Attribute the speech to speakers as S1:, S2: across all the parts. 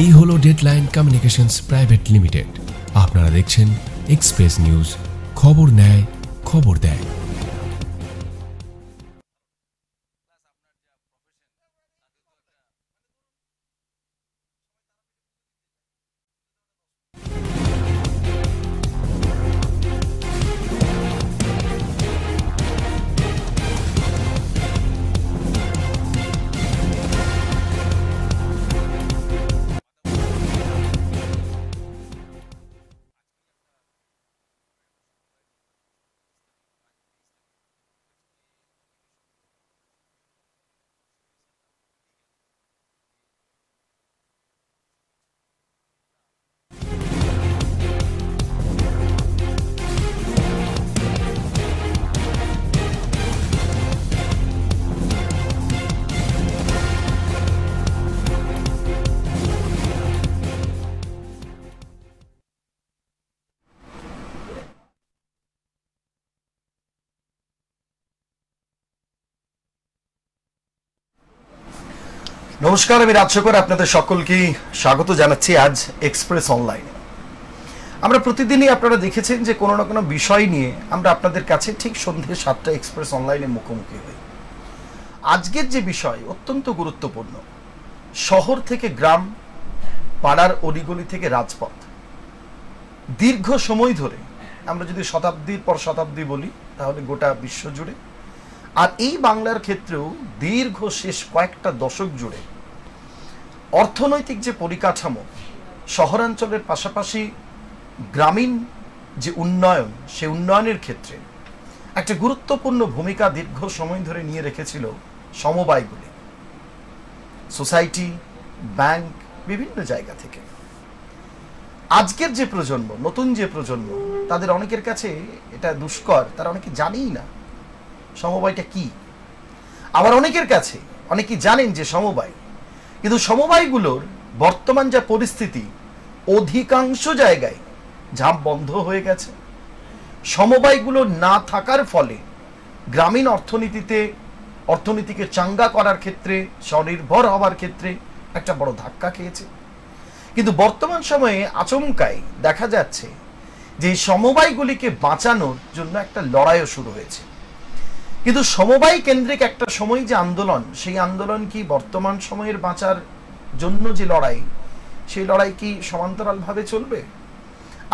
S1: এই হলো deadline communications private limited. আপনারা দেখছেন এক্সপ্রেস নিউজ, খবর নেয়, খবর দেয়।
S2: নমস্কার, আমি রাজশেখর আপনাদের সকলকে স্বাগত জানাচ্ছি আজ এক্সপ্রেস অনলাইনে। আমরা প্রতিদিনই আপনারা দেখেছেন যে কোনো না কোনো বিষয় নিয়ে আমরা আপনাদের কাছে ঠিক সন্ধ্যে 7টা এক্সপ্রেস অনলাইনে মুখোমুখি হই। আজকের যে বিষয় অত্যন্ত গুরুত্বপূর্ণ, শহর থেকে গ্রাম, পাড়ার অলিগলি থেকে রাজপথ, দীর্ঘ সময় ধরে আমরা যদি শতাব্দীর পর শতাব্দী বলি তাহলে গোটা বিশ্ব জুড়ে, আর এই বাংলার ক্ষেত্রেও দীর্ঘ শেষ কয়েকটা দশক জুড়ে অর্থনৈতিক যে পরিকাঠামো, শহরাঞ্চলের পাশাপাশি গ্রামীণ যে উন্নয়ন, সে উন্নয়নের ক্ষেত্রে একটা গুরুত্বপূর্ণ ভূমিকা দীর্ঘ সময় ধরে নিয়ে রেখেছিল সমবায়গুলি, সোসাইটি, ব্যাংক, বিভিন্ন জায়গা থেকে। আজকের যে প্রজন্ম, নতুন যে প্রজন্ম, তাদের অনেকের কাছে এটা দুষ্কর, তারা অনেকে জানেই না সমবায়টা কি। আবার অনেকের কাছে অনেকেই জানেন যে সমবায়, কিন্তু সমবায়গুলোর বর্তমান যা পরিস্থিতি, অধিকাংশ জায়গায় ঝাঁপ বন্ধ হয়ে গেছে। সমবায়গুলো না থাকার ফলে গ্রামীণ অর্থনীতিকে চাঙ্গা করার ক্ষেত্রে, স্বনির্ভর হওয়ার ক্ষেত্রে একটা বড় ধাক্কা খেয়েছে। কিন্তু বর্তমান সময়ে আচমকাই দেখা যাচ্ছে যে এই সমবায়গুলিকে বাঁচানোর জন্য একটা লড়াইও শুরু হয়েছে। কিন্তু সমবায় কেন্দ্রিক একটা সময় যে আন্দোলন, সেই আন্দোলন কি বর্তমান সময়ের বাঁচার জন্য যে লড়াই, সেই লড়াই কি সমান্তরালভাবে চলবে?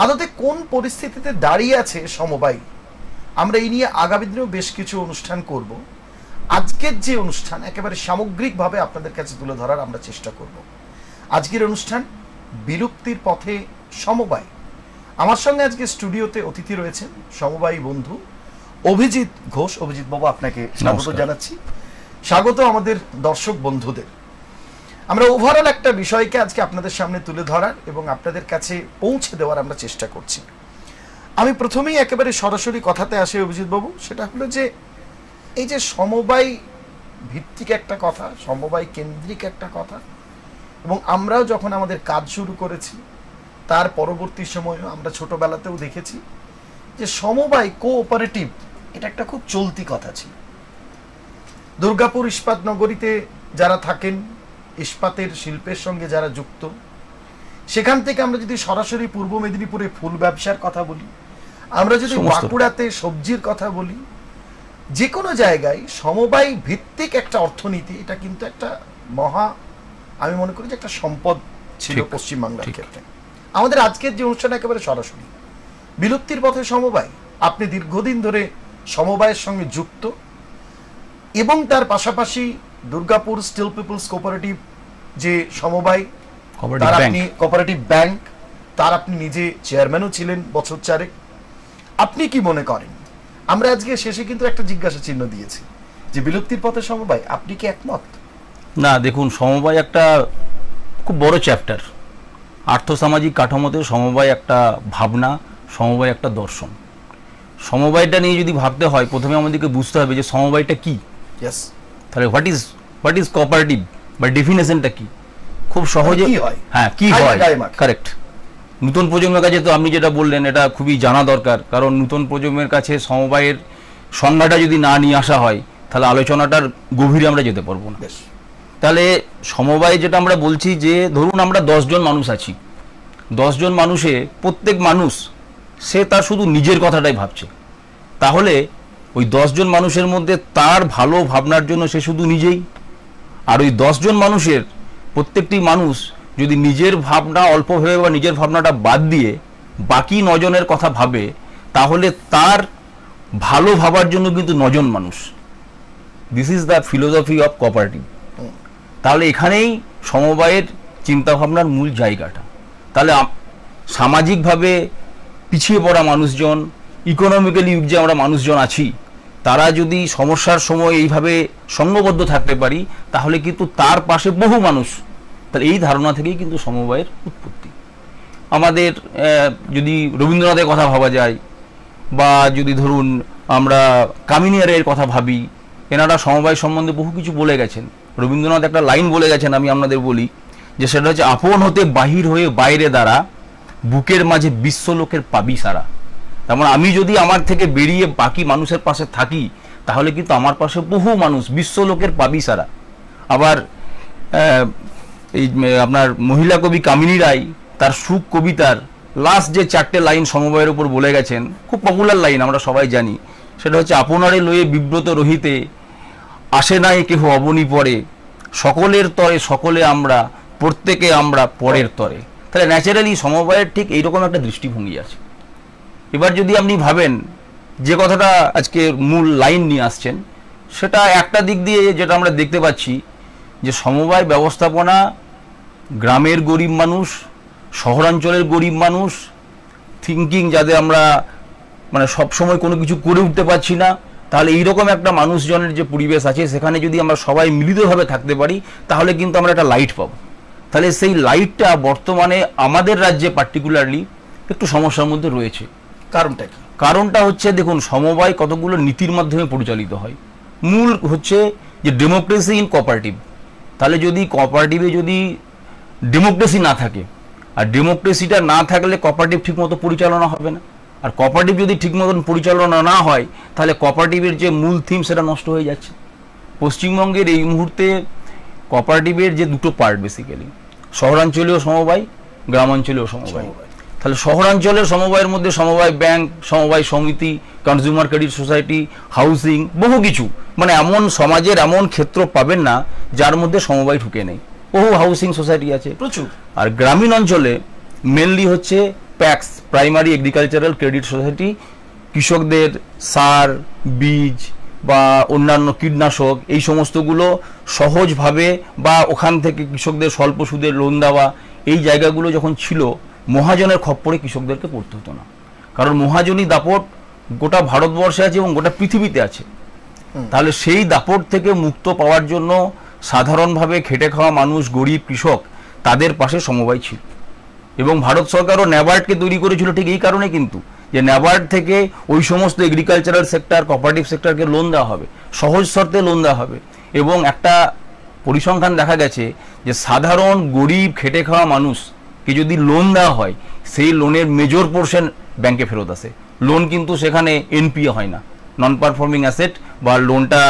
S2: আদতে কোন পরিস্থিতিতে দাঁড়িয়ে আছে সমবায়, আমরা এই নিয়ে আগামী দিনেও বেশ কিছু অনুষ্ঠান করব। আজকের যে অনুষ্ঠান একেবারে সামগ্রিকভাবে আপনাদের কাছে তুলে ধরার আমরা চেষ্টা করব। আজকের অনুষ্ঠান বিলুপ্তির পথে সমবায়। আমার সঙ্গে আজকে স্টুডিওতে অতিথি রয়েছেন সমবায়ী বন্ধু অভিজিৎ ঘোষ। অভিজিৎ বাবু, আপনাকে স্বাগত জানাচ্ছি। স্বাগত আমাদের দর্শক বন্ধুদের। আমরা ওভারঅল একটা বিষয়কে আজকে আপনাদের সামনে তুলে ধরার এবং আপনাদের কাছে পৌঁছে দেওয়ার আমরা চেষ্টা করছি। আমি প্রথমেই একেবারে সরাসরি কথাতে আসি অভিজিৎ বাবু, সেটা হলো যে এই যে সমবায় ভিত্তিক একটা কথা, সমবায় কেন্দ্রিক একটা কথা, এবং আমরাও যখন আমাদের কাজ শুরু করেছি তার পরবর্তী সময়ে আমরা ছোটবেলাতেও দেখেছি যে সমবায়, কোঅপারেটিভ, এটা একটা খুব চলতি কথা ছিল। দুর্গাপুর ইস্পাত নগরীতে যারা থাকেন, ইস্পাতের শিল্পের সঙ্গে যারা যুক্ত, সেখান থেকে আমরা যদি সরাসরি পূর্ব মেদিনীপুরে ফুল ব্যবসার কথা বলি, আমরা যদি বাঁকুড়াতে সবজির কথা বলি, যে কোনো জায়গায় সমবায় ভিত্তিক একটা অর্থনীতি, এটা কিন্তু একটা আমি মনে করি যে একটা সম্পদ ছিল পশ্চিমবাংলার ক্ষেত্রে। আমাদের আজকের যে অনুষ্ঠান একেবারে সরাসরি বিলুপ্তির পথে সমবায়। আপনি দীর্ঘদিন ধরে সমবায়ের সঙ্গে যুক্ত এবং তার পাশাপাশি দুর্গাপুর স্টিল পিপলস কোঅপারেটিভ যে সমবায়, তার আপনি কোঅপারেটিভ ব্যাংক, তার আপনি নিজে চেয়ারম্যানও ছিলেন বছর 4। আপনি কি মনে করেন? আমরা আজকে শেষে কিন্তু একটা জিজ্ঞাসা চিহ্ন দিয়েছি যে বিলুপ্তির পথে সমবায়, আপনি কি একমত?
S3: না, দেখুন, সমবায় একটা খুব বড় চ্যাপ্টার। আর্থসামাজিক কাঠামোতে সমবায় একটা ভাবনা, সমবায় একটা দর্শন। সমবায়টা নিয়ে যদি ভাবতে হয়, প্রথমে আমাদেরকে বুঝতে হবে যে সমবায়টা কি। তাহলে হোয়াট ইজ কোঅপারেটিভ বা ডেফিনেশনটা কি, খুব সহজে কি হয়, কারেক্ট। নতুন প্রজন্মের কাছে তো আপনি যেটা বললেন এটা খুবই জানা দরকার, কারণ নতুন প্রজন্মের কাছে সমবায়ের সংজ্ঞাটা যদি না নিয়ে আসা হয় তাহলে আলোচনাটার গভীরে আমরা যেতে পারবো না। তাহলে সমবায় যেটা আমরা বলছি যে ধরুন আমরা 10 জন মানুষ আছি, 10 জন মানুষে প্রত্যেক মানুষ সে তার শুধু নিজের কথাটাই ভাবছে, তাহলে ওই 10 জন মানুষের মধ্যে তার ভালো ভাবনার জন্য সে শুধু নিজেই, আর ওই 10 জন মানুষের প্রত্যেকটি মানুষ যদি নিজের ভাবনা অল্প ভেবে বা নিজের ভাবনাটা বাদ দিয়ে বাকি 9 জনের কথা ভাবে, তাহলে তার ভালো ভাবার জন্য কিন্তু 9 জন মানুষ। This is the philosophy of cooperative. তাহলে এখানেই সমবায়ের চিন্তাভাবনার মূল জায়গাটা। তাহলে সামাজিকভাবে পিছিয়ে পড়া মানুষজন, ইকোনমিক্যালি যে আমরা মানুষজন আছি, তারা যদি সমস্যার সময় এইভাবে সঙ্গবদ্ধ থাকতে পারি, তাহলে কিন্তু তার পাশে বহু মানুষ। তাহলে এই ধারণা থেকেই কিন্তু সমবায়ের উৎপত্তি। আমাদের যদি রবীন্দ্রনাথের কথা ভাবা যায়, বা যদি ধরুন আমরা কামিনী রায়ের কথা ভাবি, এনারা সমবায় সম্বন্ধে বহু কিছু বলে গেছেন। রবীন্দ্রনাথ একটা লাইন বলে গেছেন, আমি আপনাদের বলি, যে সেটা হচ্ছে, আপন হতে বাহির হয়ে বাইরে দ্বারা বুকের মাঝে বিশ্ব লোকের পাবি সারা। তার মানে আমি যদি আমার থেকে বেরিয়ে বাকি মানুষের পাশে থাকি, তাহলে কিন্তু আমার পাশে বহু মানুষ, বিশ্ব লোকের পাবি সারা। আবার এই আপনার মহিলা কবি কামিনী রায় তার সুখ কবিতার লাস্ট যে 4টে লাইন সমবায়ের উপর বলে গেছেন, খুব পপুলার লাইন, আমরা সবাই জানি। সেটা হচ্ছে, আপনারে লয়ে বিব্রত রহিতে আসে নাই কেহ অবনী পরে, সকলের তরে সকলে আমরা, প্রত্যেকে আমরা পরের তরে। তাহলে ন্যাচারালি সমবায়ের ঠিক এইরকম একটা দৃষ্টিভঙ্গি আছে। এবার যদি আপনি ভাবেন যে কথাটা আজকে মূল লাইন নিয়ে আসছেন, সেটা একটা দিক দিয়ে যেটা আমরা দেখতে পাচ্ছি, যে সমবায় ব্যবস্থাপনা গ্রামের গরিব মানুষ, শহরাঞ্চলের গরিব মানুষ, থিঙ্কিং যাদের আমরা মানে সবসময় কোনো কিছু করে উঠতে পারছি না, তাহলে এইরকম একটা মানুষজনের যে পরিবেশ আছে, সেখানে যদি আমরা সবাই মিলিতভাবে থাকতে পারি, তাহলে কিন্তু আমরা একটা লাইট পাবো। তাহলে সেই লাইটটা বর্তমানে আমাদের রাজ্যে পার্টিকুলারলি একটু সমস্যার মধ্যে রয়েছে।
S2: কারণটা কি?
S3: কারণটা হচ্ছে, দেখুন, সমবায় কতগুলো নীতির মাধ্যমে পরিচালিত হয়। মূল হচ্ছে যে ডেমোক্রেসি ইন কোঅপারেটিভ। তাহলে যদি কোঅপারেটিভে যদি ডেমোক্রেসি না থাকে, আর ডেমোক্রেসিটা না থাকলে কোঅপারেটিভ ঠিকমতো পরিচালনা হবে না, আর কোঅপারেটিভ যদি ঠিক মতন পরিচালনা না হয়, তাহলে কোঅপারেটিভের যে মূল থিম সেটা নষ্ট হয়ে যাচ্ছে। পশ্চিমবঙ্গের এই মুহূর্তে কোঅপারেটিভের যে দুটো পার্ট, বেসিক্যালি শহরাঞ্চলীয় সমবায়, গ্রামাঞ্চলীয় সমবায়। তাহলে শহরাঞ্চলের সমবায়ের মধ্যে সমবায় ব্যাংক, সমবায় সমিতি, কনজিউমার ক্রেডিট সোসাইটি, হাউসিং, বহু কিছু, মানে এমন সমাজের এমন ক্ষেত্র পাবেন না যার মধ্যে সমবায় ঢুকে নেই। বহু হাউসিং সোসাইটি আছে
S2: প্রচুর।
S3: আর গ্রামীণ অঞ্চলে মেনলি হচ্ছে packs, primary agricultural credit society, কৃষকদের সার, বীজ বা অন্যান্য কীটনাশক এই সমস্তগুলো সহজভাবে বা ওখান থেকে কৃষকদের স্বল্প সুদের লোন দেওয়া, এই জায়গাগুলো যখন ছিল, মহাজনের খপ্পরে কৃষকদেরকে পড়তে হতো না। কারণ মহাজনী দাপট গোটা ভারতবর্ষে আছে এবং গোটা পৃথিবীতে আছে। তাহলে সেই দাপট থেকে মুক্ত পাওয়ার জন্য সাধারণভাবে খেটে খাওয়া মানুষ, গরিব কৃষক, তাদের পাশে সমবায় ছিল। এবং ভারত সরকারও ন্যাবার্ডকে তৈরি করেছিল ঠিক এই কারণে, কিন্তু যে ন্যাবার্ড থেকে ওই সমস্ত এগ্রিকালচারাল সেক্টর, কোঅপারেটিভ সেক্টরকে লোন দেওয়া হবে, সহজ শর্তে লোন দেওয়া হবে। এবং একটা পরিসংখ্যান দেখা গেছে যে সাধারণ গরিব খেটে খাওয়া মানুষকে যদি লোন দেওয়া হয়, সেই লোনের মেজর পোর্শন ব্যাংকে ফেরত আসে। লোন কিন্তু সেখানে এনপিএ হয় না, নন পারফর্মিং অ্যাসেট, বা লোনটা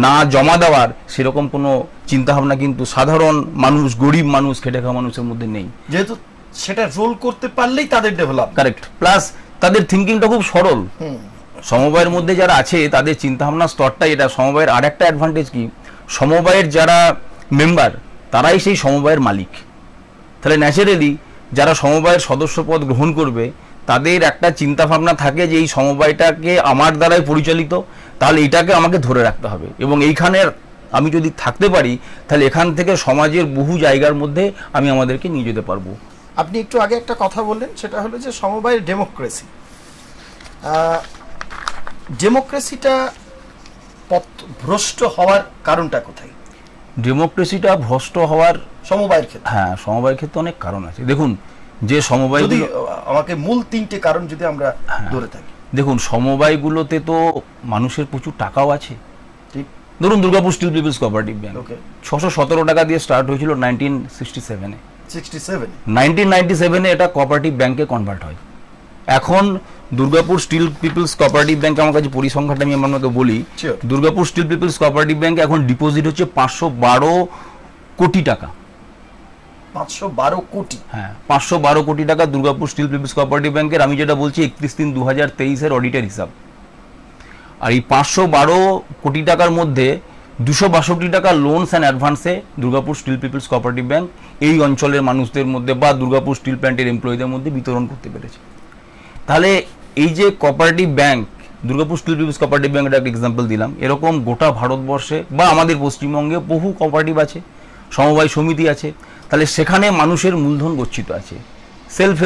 S3: না জমা দেওয়ার সেরকম কোনো চিন্তাভাবনা কিন্তু সাধারণ মানুষ, গরিব মানুষ, খেটে খাওয়া মানুষের মধ্যে নেই।
S2: যেহেতু সেটা রোল করতে পারলেই তাদের ডেভেলপ।
S3: কারেক্ট। প্লাস তাদের থিঙ্কিংটা খুব সরল। সমবায়ের মধ্যে যারা আছে তাদের চিন্তাভাবনার স্তরটা এটা। সমবায়ের আর একটা অ্যাডভান্টেজ কি, সমবায়ের যারা মেম্বার তারাই সেই সমবায়ের মালিক। তাহলে ন্যাচারালি যারা সমবায়ের সদস্যপদ গ্রহণ করবে, তাদের একটা চিন্তাভাবনা থাকে যে এই সমবায়টাকে আমার দ্বারাই পরিচালিত, তাহলে এটাকে আমাকে ধরে রাখতে হবে। এবং এইখানে আমি যদি থাকতে পারি, তাহলে এখান থেকে সমাজের বহু জায়গার মধ্যে আমি আমাদেরকে নিয়ে যেতে পারবো।
S2: আপনি একটু আগে একটা কথা বললেন, সেটা হলো যে সমবায়ের ডেমোক্রেসি। ডেমোক্রেসিটা ভ্রষ্ট হওয়ার কারণটা কোথায়?
S3: ডেমোক্রেসিটা ভ্রষ্ট হওয়ার
S2: সমবায়ের ক্ষেত্রে,
S3: হ্যাঁ, সমবায়ের ক্ষেত্রে অনেক কারণ আছে। দেখুন, যে সমবায়,
S2: যদি আমাকে মূল 3টে কারণ যদি আমরা ধরে থাকি।
S3: দেখুন, সমবায়গুলোতে তো মানুষের প্রচুর টাকাও আছে। ঠিক, ধরুন Durgapur steel people's cooperative bank 617 টাকা দিয়ে স্টার্ট হয়েছিল 1967-এ। 1997-এ এটা কোঅপারেটিভ ব্যাংকে কনভার্ট হয়। এখন Durgapur steel people's cooperative bank, আমার কাছে পরিসংখ্যাটা আমি আপনাকে বলি, দুর্গাপুর স্টিল পিপলস কোঅপারেটিভ ব্যাংকে এখন ডিপোজিট হচ্ছে কোটি টাকা।
S2: 512 কোটি?
S3: হ্যাঁ, 512 কোটি টাকা দুর্গাপুর স্টিল পিপলস কোঅপারেটিভ ব্যাংকের। আমি যেটা বলছি 31/3/2023 অডিটের হিসাব। আর এই 512 কোটি টাকার মধ্যে 262 টাকা লোনস অ্যান্ড অ্যাডভান্সে Durgapur steel people's cooperative bank এই অঞ্চলের মানুষদের মধ্যে বা দুর্গাপুর স্টিল প্ল্যান্টের এমপ্লয়ীদের মধ্যে বিতরণ করতে পেরেছে। তাহলে এই যে cooperative bank, Durgapur steel people's cooperative ব্যাংকের একটা এক্সাম্পল দিলাম, এরকম গোটা ভারতবর্ষে বা আমাদের পশ্চিমবঙ্গে বহু কোঅপারেটিভ আছে, সমবায় সমিতি আছে। তাহলে সেখানে মানুষের মূলধন গচ্ছিত আছে। সেলফ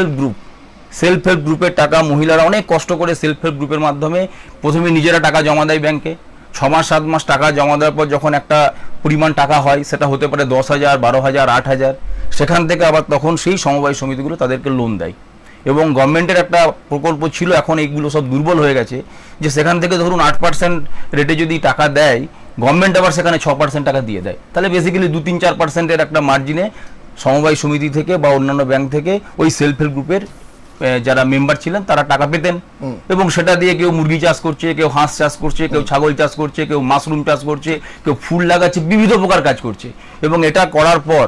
S3: হেল্প গ্রুপের টাকা মহিলারা অনেক কষ্ট করে সেলফ হেল্প গ্রুপের মাধ্যমে প্রথমে নিজেরা টাকা জমা দেয় ব্যাংকে। 6 মাস 7 মাস টাকা জমা দেওয়ার পর যখন একটা পরিমাণ টাকা হয়, সেটা হতে পারে 10,000, 12,000, 8,000, সেখান থেকে আবার তখন সেই সমবায় সমিতিগুলো তাদেরকে লোন দেয়। এবং গভর্নমেন্টের একটা প্রকল্প ছিল, এখন এইগুলো সব দুর্বল হয়ে গেছে, যে সেখান থেকে ধরুন 8% রেটে যদি টাকা দেয়, গভর্নমেন্ট আবার সেখানে 6% টাকা দিয়ে দেয়। তাহলে বেসিক্যালি 2-3-4%-এর একটা মার্জিনে সমবায় সমিতি থেকে বা অন্যান্য ব্যাংক থেকে ওই সেলফ হেল্প গ্রুপের যারা মেম্বার ছিলেন তারা টাকা পেতেন। এবং সেটা দিয়ে কেউ মুরগি চাষ করছে, কেউ হাঁস চাষ করছে, কেউ ছাগল চাষ করছে, কেউ মাশরুম চাষ করছে, কেউ ফুল লাগাচ্ছে, বিবিধ প্রকার কাজ করছে। এবং এটা করার পর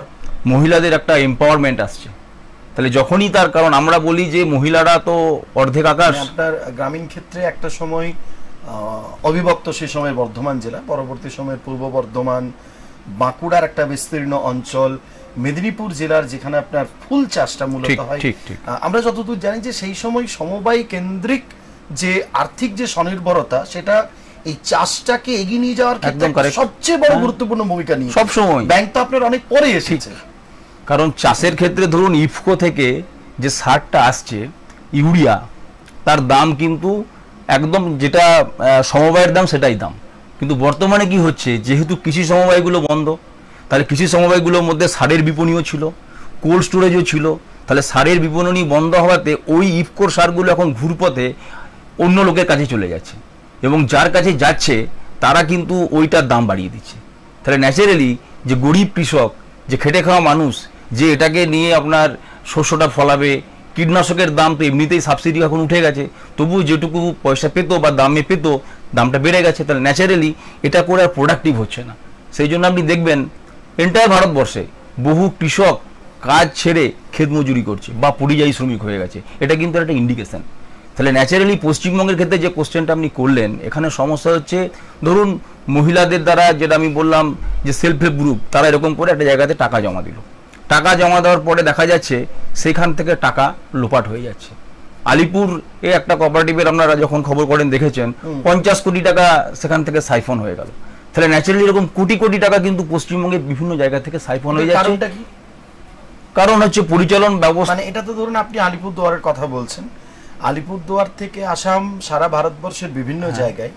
S3: মহিলাদের একটা এম্পাওয়ারমেন্ট আসছে। তাহলে যখনই তার, কারণ আমরা বলি যে মহিলারা তো অর্ধেক আকাশ।
S2: আপনার গ্রামীণ ক্ষেত্রে একটা সময় অবিভক্ত, সেই সময় বর্ধমান জেলা, পরবর্তী সময়ে পূর্ব বর্ধমান, বাঁকুড়ার একটা বিস্তীর্ণ অঞ্চল, মেদিনীপুর জেলার যেখানে আপনার ফুল চাষটা মূলত হয়। আমরা যতদূর জানি যে সেই সময় সমবায় কেন্দ্রিক যে আর্থিক যে স্বনির্ভরতা, সেটা এই চাষটাকে এগিয়ে নিয়ে যাওয়ার ক্ষেত্রে সবচেয়ে বড় গুরুত্বপূর্ণ ভূমিকা নিয়ে
S3: সবসময়।
S2: ব্যাংক তো আপনার অনেক পরে এসেছে।
S3: কারণ চাষের ক্ষেত্রে ধরুন ইফকো থেকে যে সারটা আসছে ইউরিয়া, তার দাম কিন্তু একদম যেটা সমবায়ের দাম সেটাই দাম। কিন্তু বর্তমানে কি হচ্ছে, যেহেতু কৃষি সমবায়গুলো বন্ধ, তাহলে কৃষি সমবায়গুলোর মধ্যে সারের বিপণীও ছিল, কোল্ড স্টোরেজও ছিল। তাহলে সারের বিপণনী বন্ধ হওয়াতে ওই ইফকোর সারগুলো এখন ঘুরপথে অন্য লোকের কাছে চলে যাচ্ছে, এবং যার কাছে যাচ্ছে তারা কিন্তু ওইটার দাম বাড়িয়ে দিচ্ছে। তাহলে ন্যাচারালি যে গরিব কৃষক, যে খেটে খাওয়া মানুষ, যে এটাকে নিয়ে আপনার শস্যটা ফলাবে, কীটনাশকের দাম তো এমনিতেই সাবসিডি এখন উঠে গেছে, তবু যেটুকু পয়সা পেত বা দামে পেত, দামটা বেড়ে গেছে। তাহলে ন্যাচারালি এটা করে আর প্রোডাক্টিভ হচ্ছে না। সেই জন্য আপনি দেখবেন এন্টায়ার ভারতবর্ষে বহু কৃষক কাজ ছেড়ে ক্ষেত মজুরি করছে বা পরিযায়ী শ্রমিক হয়ে গেছে। এটা কিন্তু একটা ইন্ডিকেশন। তাহলে ন্যাচারালি পশ্চিমবঙ্গের ক্ষেত্রে যে কোশ্চেনটা আপনি করলেন, এখানে সমস্যা হচ্ছে ধরুন মহিলাদের দ্বারা, যেটা আমি বললাম যে সেলফ হেল্প গ্রুপ, তারা এরকম করে একটা জায়গাতে টাকা জমা দিল। টাকা জমা দেওয়ার পরে দেখা যাচ্ছে সেখান থেকে টাকা লোপাট হয়ে যাচ্ছে। আলিপুর এ একটা কোঅপারেটিভের আপনারা যখন খবর করেন দেখেছেন, 50 কোটি টাকা সেখান থেকে সাইফন হয়ে গেল। তাহলে ন্যাচারালি এরকম কোটি কোটি টাকা কিন্তু পশ্চিমবঙ্গের বিভিন্ন জায়গা থেকে সাইফন হয়ে যাচ্ছে। কারণ হচ্ছে পরিচালন ব্যবস্থা।
S2: মানে এটা তো ধরুন আপনি আলিপুরদুয়ারের কথা বলছেন, আলিপুরদুয়ার থেকে আসাম, সারা ভারতবর্ষের বিভিন্ন জায়গায়,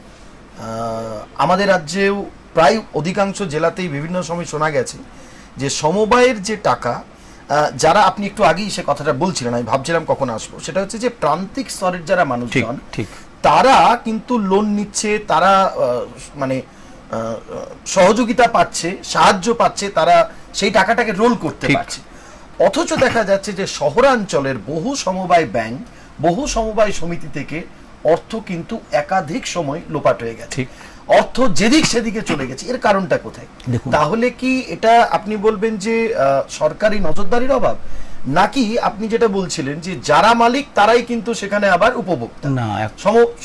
S2: আমাদের রাজ্যেও প্রায় অধিকাংশ জেলাতেই বিভিন্ন সময় শোনা গেছে যে সমবায়ের যে টাকা, যারা আপনি একটু আগেই সে কথাটা বলছিলেন, আমি ভাবছিলাম কখন আসবো, সেটা হচ্ছে যে প্রান্তিক স্তরের যারা মানুষজন, তারা কিন্তু লোন নিচ্ছে, তারা মানে সহযোগিতা পাচ্ছে, সাহায্য পাচ্ছে, তারা সেই টাকাটাকে রোল করতে পারছে। অথচ দেখা যাচ্ছে যে শহরাঞ্চলের বহু সমবায় ব্যাংক, বহু সমবায় সমিতি থেকে অর্থ কিন্তু একাধিক সময় লোপাট হয়ে গেছে, অর্থ যেদিক সেদিকে চলে গেছে। এর কারণটা কোথায়? তাহলে কি এটা আপনি বলবেন যে সরকারি নজরদারির অভাব, নাকি আপনি যেটা বলছিলেন যে যারা মালিক তারাই কিন্তু সেখানে আবার উপভোক্তা?
S3: না,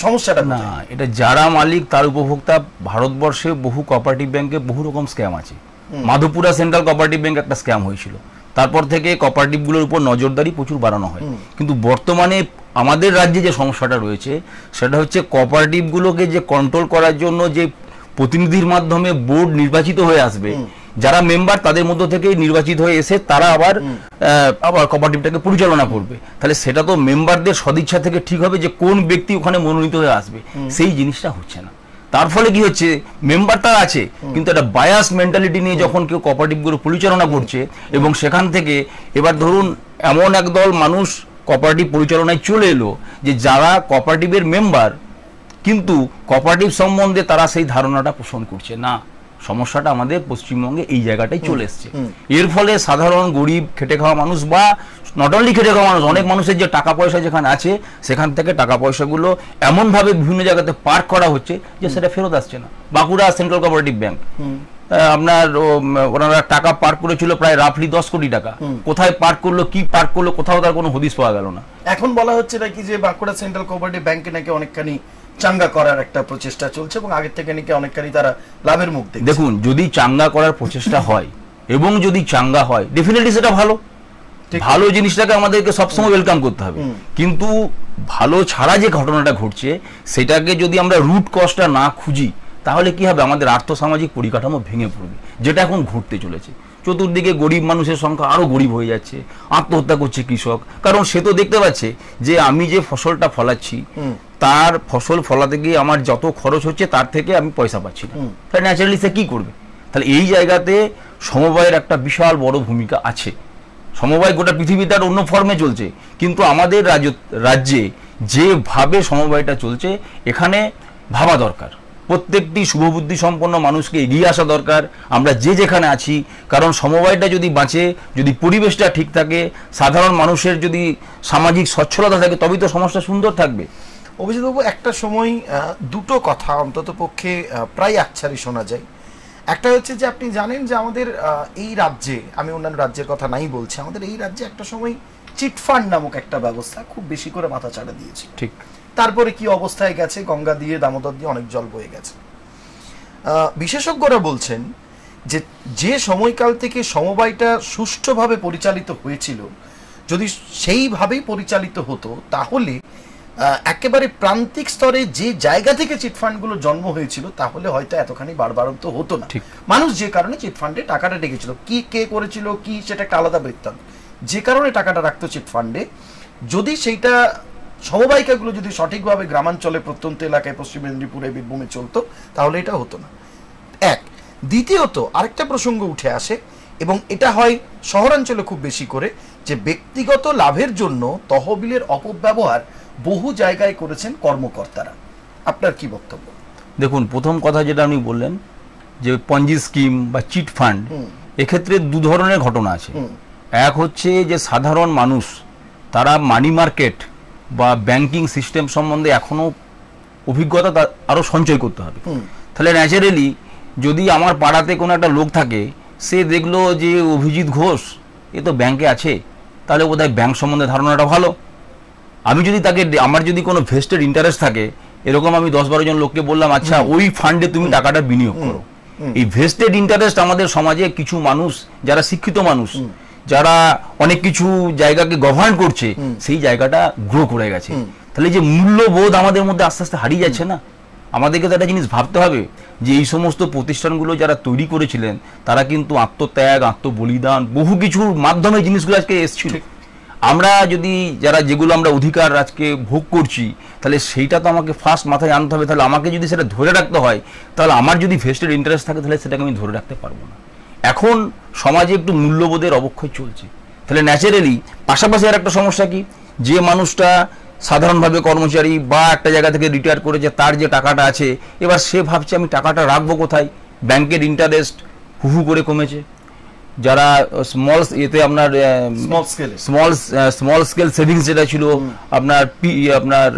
S2: সমস্যাটা
S3: না, এটা যারা মালিক তার উপভোক্তা। ভারতবর্ষে বহু কোঅপারেটিভ ব্যাংকে বহু রকম স্ক্যাম আছে। মাধবপুরা সেন্ট্রাল কোঅপারেটিভ ব্যাংক একটা স্ক্যাম হয়েছিল, তারপর থেকে কোঅপারেটিভগুলোর উপর নজরদারি প্রচুর বাড়ানো হয়। কিন্তু বর্তমানে আমাদের রাজ্যে যে সমস্যাটা রয়েছে সেটা হচ্ছে কোঅপারেটিভগুলোকে যে কন্ট্রোল করার জন্য যে প্রতিনিধির মাধ্যমে বোর্ড নির্বাচিত হয়ে আসবে, যারা মেম্বার তাদের মধ্য থেকে নির্বাচিত হয়ে এসে তারা আবার কোঅপারেটিভটাকে পরিচালনা করবে। তাহলে সেটা তো মেম্বারদের সদিচ্ছা থেকে ঠিক হবে যে কোন ব্যক্তি ওখানে মনোনীত হয়ে আসবে, সেই জিনিসটা হচ্ছে না। তার ফলে কি হচ্ছে, মেম্বারটা আছে কিন্তু একটা বায়াস মেন্টালিটি নিয়ে যখন কেউ কোঅপারেটিভগুলো পরিচালনা করছে, এবং সেখান থেকে এবার ধরুন এমন একদল মানুষ কোঅপারেটিভ পরিচালনায় চলে এলো যে যারা কোঅপারেটিভের মেম্বার, কিন্তু কোঅপারেটিভ সম্বন্ধে তারা সেই ধারণাটা পোষণ করছে না। সমস্যাটা আমাদের পশ্চিমবঙ্গে এই জায়গাটাই চলে এসছে। এর ফলে সাধারণ গরিব খেটে খাওয়া মানুষ, বা নট অনলি খেটে খাওয়া মানুষ, অনেক মানুষের যে টাকা পয়সা যেখানে আছে সেখান থেকে টাকা পয়সাগুলো এমনভাবে বিভিন্ন জায়গাতে পার্ক করা হচ্ছে যে সেটা ফেরত আসছে না। বাঁকুড়া সেন্ট্রাল কোঅপারেটিভ ব্যাংক আপনার ওনারা টাকা পার্ক করেছিল প্রায় রাফলি 10 কোটি টাকা, কোথায় পার্ক করলো, কি পার্ক করলো, কোথাও তার কোনো হদিস পাওয়া গেল না।
S2: এখন বলা হচ্ছে নাকি যে বাঁকুড়া সেন্ট্রাল কোঅপারেটিভ ব্যাংকে নাকি অনেকখানি চাঙ্গা করার একটা প্রচেষ্টা চলছে এবং আগের থেকে নাকি অনেকখানি তারা লাভের মুখ দেখছে।
S3: দেখুন, যদি চাঙ্গা করার প্রচেষ্টা হয় এবং যদি চাঙ্গা হয় ডেফিনেটলি সেটা ভালো, ভালো জিনিসটাকে আমাদেরকে সবসময় ওয়েলকাম করতে হবে। কিন্তু ভালো ছাড়া যে ঘটনাটা ঘটছে সেটাকে যদি আমরা রুট কজটা না খুঁজি তাহলে কি হবে, আমাদের আর্থসামাজিক পরিকাঠামো ভেঙে পড়বে, যেটা এখন ঘটতে চলেছে। চতুর্দিকে গরিব মানুষের সংখ্যা আরো গরিব হয়ে যাচ্ছে, আত্মহত্যা করছে কৃষক, কারণ সে তো দেখতে পাচ্ছে যে আমি যে ফসলটা ফলাচ্ছি তার ফসল ফলাতে গিয়ে আমার যত খরচ হচ্ছে তার থেকে আমি পয়সা পাচ্ছি না, তাহলে ন্যাচারালি সে কি করবে? তাহলে এই জায়গাতে সমবায়ের একটা বিশাল বড় ভূমিকা আছে। সমবায় গোটা পৃথিবীতে আর অন্য ফর্মে চলছে, কিন্তু আমাদের রাজ্যে যেভাবে সমবায়টা চলছে এখানে ভাবা দরকার, প্রত্যেকটি শুভবুদ্ধি সম্পন্ন মানুষকে এগিয়ে আসা দরকার, আমরা যে যেখানে আছি। কারণ সমবায়টা যদি বাঁচে, যদি পরিবেশটা ঠিক থাকে, সাধারণ মানুষের যদি সামাজিক সচ্ছলতা থাকে, তবেই তো সমাজটা সুন্দর থাকবে।
S2: অভিজিৎবাবু, একটা সময় দুটো কথা অন্তত পক্ষে প্রায় আচ্ছারি শোনা যায়। একটা হচ্ছে যে আপনি জানেন যে আমাদের এই রাজ্যে, আমি অন্যান্য রাজ্যের কথা নাই বলছি, আমাদের এই রাজ্যে একটা সময় চিটফান্ড নামক একটা ব্যবস্থা খুব বেশি করে মাথা চাড়া দিয়েছে।
S3: ঠিক।
S2: তারপরে কি অবস্থায় গেছে, গঙ্গা দিয়ে দামোদর দিয়ে অনেক জল বয়ে গেছে। বিশেষজ্ঞরা বলছেন যে যে সময়কাল থেকে সমবায়টা সুষ্ঠুভাবে পরিচালিত হয়েছিল, যদি সেইভাবেই পরিচালিত হতো তাহলে একেবারে প্রান্তিক স্তরে যে জায়গা থেকে চিটফান্ডগুলো জন্ম হয়েছিল তাহলে হয়তো এতখানি বাড়বাড়ন্ত হতো না। মানুষ যে কারণে চিটফান্ডে টাকাটা রেখেছিল, কি কে করেছিল কি সেটা একটা আলাদা বৃত্তান্ত, যে কারণে টাকাটা রাখতো চিটফান্ডে, যদি সেইটা সমবায়িকাগুলো যদি সঠিকভাবে গ্রামাঞ্চলে প্রত্যন্ত এলাকায় পশ্চিম মেদিনীপুরে বীরভূমে চলতো তাহলে এটা হতো না। এক। দ্বিতীয়ত আরেকটা প্রসঙ্গ উঠে আসে এবং এটা হয় শহরাঞ্চলে খুব বেশি করে, যে ব্যক্তিগত লাভের জন্য তহবিলের অপব্যবহার বহু জায়গায় করেছেন কর্মকর্তারা। আপনার কি বক্তব্য?
S3: দেখুন, প্রথম কথা যেটা আপনি বললেন যে পঞ্জি স্কিম বা চিট ফান্ড, এক্ষেত্রে দু ধরনের ঘটনা আছে। এক হচ্ছে যে সাধারণ মানুষ তারা মানি মার্কেট বা ব্যাংকিং সিস্টেম সম্বন্ধে এখনো অভিজ্ঞতা আরো সঞ্চয় করতে হবে। তাহলে ন্যাচারালি যদি আমার পাড়াতে কোনো একটা লোক থাকে, সে দেখলো যে অভিজিৎ ঘোষ এ তো ব্যাংকে আছে, তাহলে বোধহয় ব্যাংক সম্বন্ধে ধারণাটা ভালো। আমি যদি তাকে, আমার যদি কোনো ভেস্টেড ইন্টারেস্ট থাকে, এরকম আমি 10-12 জন লোককে বললাম আচ্ছা ওই ফান্ডে তুমি টাকাটা বিনিয়োগ করো। এই ভেস্টেড ইন্টারেস্ট আমাদের সমাজে কিছু মানুষ যারা শিক্ষিত মানুষ, যারা অনেক কিছু জায়গাকে গভর্ন করছে, সেই জায়গাটা গ্রো করে গেছে। তাহলে যে মূল্যবোধ আমাদের মধ্যে আস্তে আস্তে হারিয়ে যাচ্ছে না, আমাদেরকে তো একটা জিনিস ভাবতে হবে যে এই সমস্ত প্রতিষ্ঠানগুলো যারা তৈরি করেছিলেন তারা কিন্তু আত্মত্যাগ, আত্মবলিদান, বহু কিছুর মাধ্যমে জিনিসগুলো আজকে এসেছিল। আমরা যদি যারা যেগুলো আমরা অধিকার আজকে ভোগ করছি, তাহলে সেইটা তো আমাকে ফার্স্ট মাথায় আনতে হবে। তাহলে আমাকে যদি সেটা ধরে রাখতে হয়, তাহলে আমার যদি ভেস্টেড ইন্টারেস্ট থাকে তাহলে সেটাকে আমি ধরে রাখতে পারবো না। এখন সমাজে একটু মূল্যবোধের অবক্ষয় চলছে, তাহলে ন্যাচারালি পাশাপাশি আর একটা সমস্যা কি, যে মানুষটা সাধারণভাবে কর্মচারী বা একটা জায়গা থেকে রিটায়ার করেছে, তার যে টাকাটা আছে, এবার সে ভাবছে আমি টাকাটা রাখবো কোথায়, ব্যাংকের ইন্টারেস্ট হু করে কমেছে। যারা স্মল এতে আপনার স্মল স্কেল সেভিংস যেটা ছিল আপনার